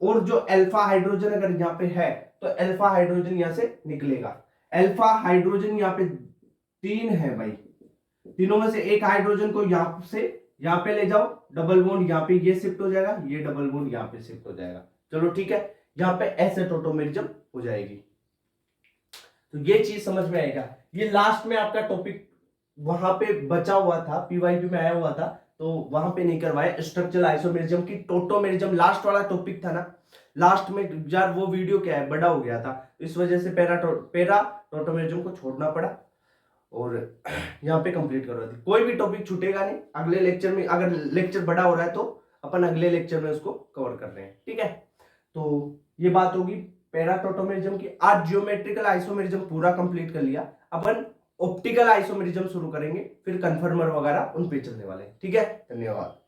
और जो अल्फा हाइड्रोजन अगर यहाँ पे है, तो अल्फा हाइड्रोजन यहां से निकलेगा। अल्फा हाइड्रोजन यहाँ पे 3 है भाई, तीनों में से एक हाइड्रोजन को यहां से यहाँ पे ले जाओ, डबल बॉन्ड यहाँ पे ये शिफ्ट हो जाएगा, ये डबल बॉन्ड यहाँ पे शिफ्ट हो जाएगा। चलो ठीक है, यहाँ पे ऐसे टोटोमेरिज्म हो जाएगी। तो ये चीज समझ में आएगा। ये लास्ट में आपका टॉपिक वहां पे बचा हुआ था, पीवाईक्यू में आया हुआ था, तो वहां पे नहीं करवाया। स्ट्रक्चरल आइसोमेरिज्म की टोटोमेरिज्म लास्ट वाला टॉपिक था ना, लास्ट में यार वो वीडियो क्या है, बड़ा हो गया था, इस वजह से पैरा टोटोमेरिज्म को छोड़ना पड़ा और यहाँ पे कंप्लीट करवा दी। कोई भी टॉपिक छूटेगा नहीं अगले लेक्चर में। अगर लेक्चर बड़ा हो रहा है तो अपन अगले लेक्चर में उसको कवर कर रहे हैं। ठीक है, तो ये बात होगी पैरा टोटोमेरिज्म की। आज जियोमेट्रिकल आइसोमेरिज्म पूरा कंप्लीट कर लिया, अपन ऑप्टिकल आइसोमेरिज्म शुरू करेंगे, फिर कन्फर्मर वगैरह उन पे चलने वाले। ठीक है, धन्यवाद।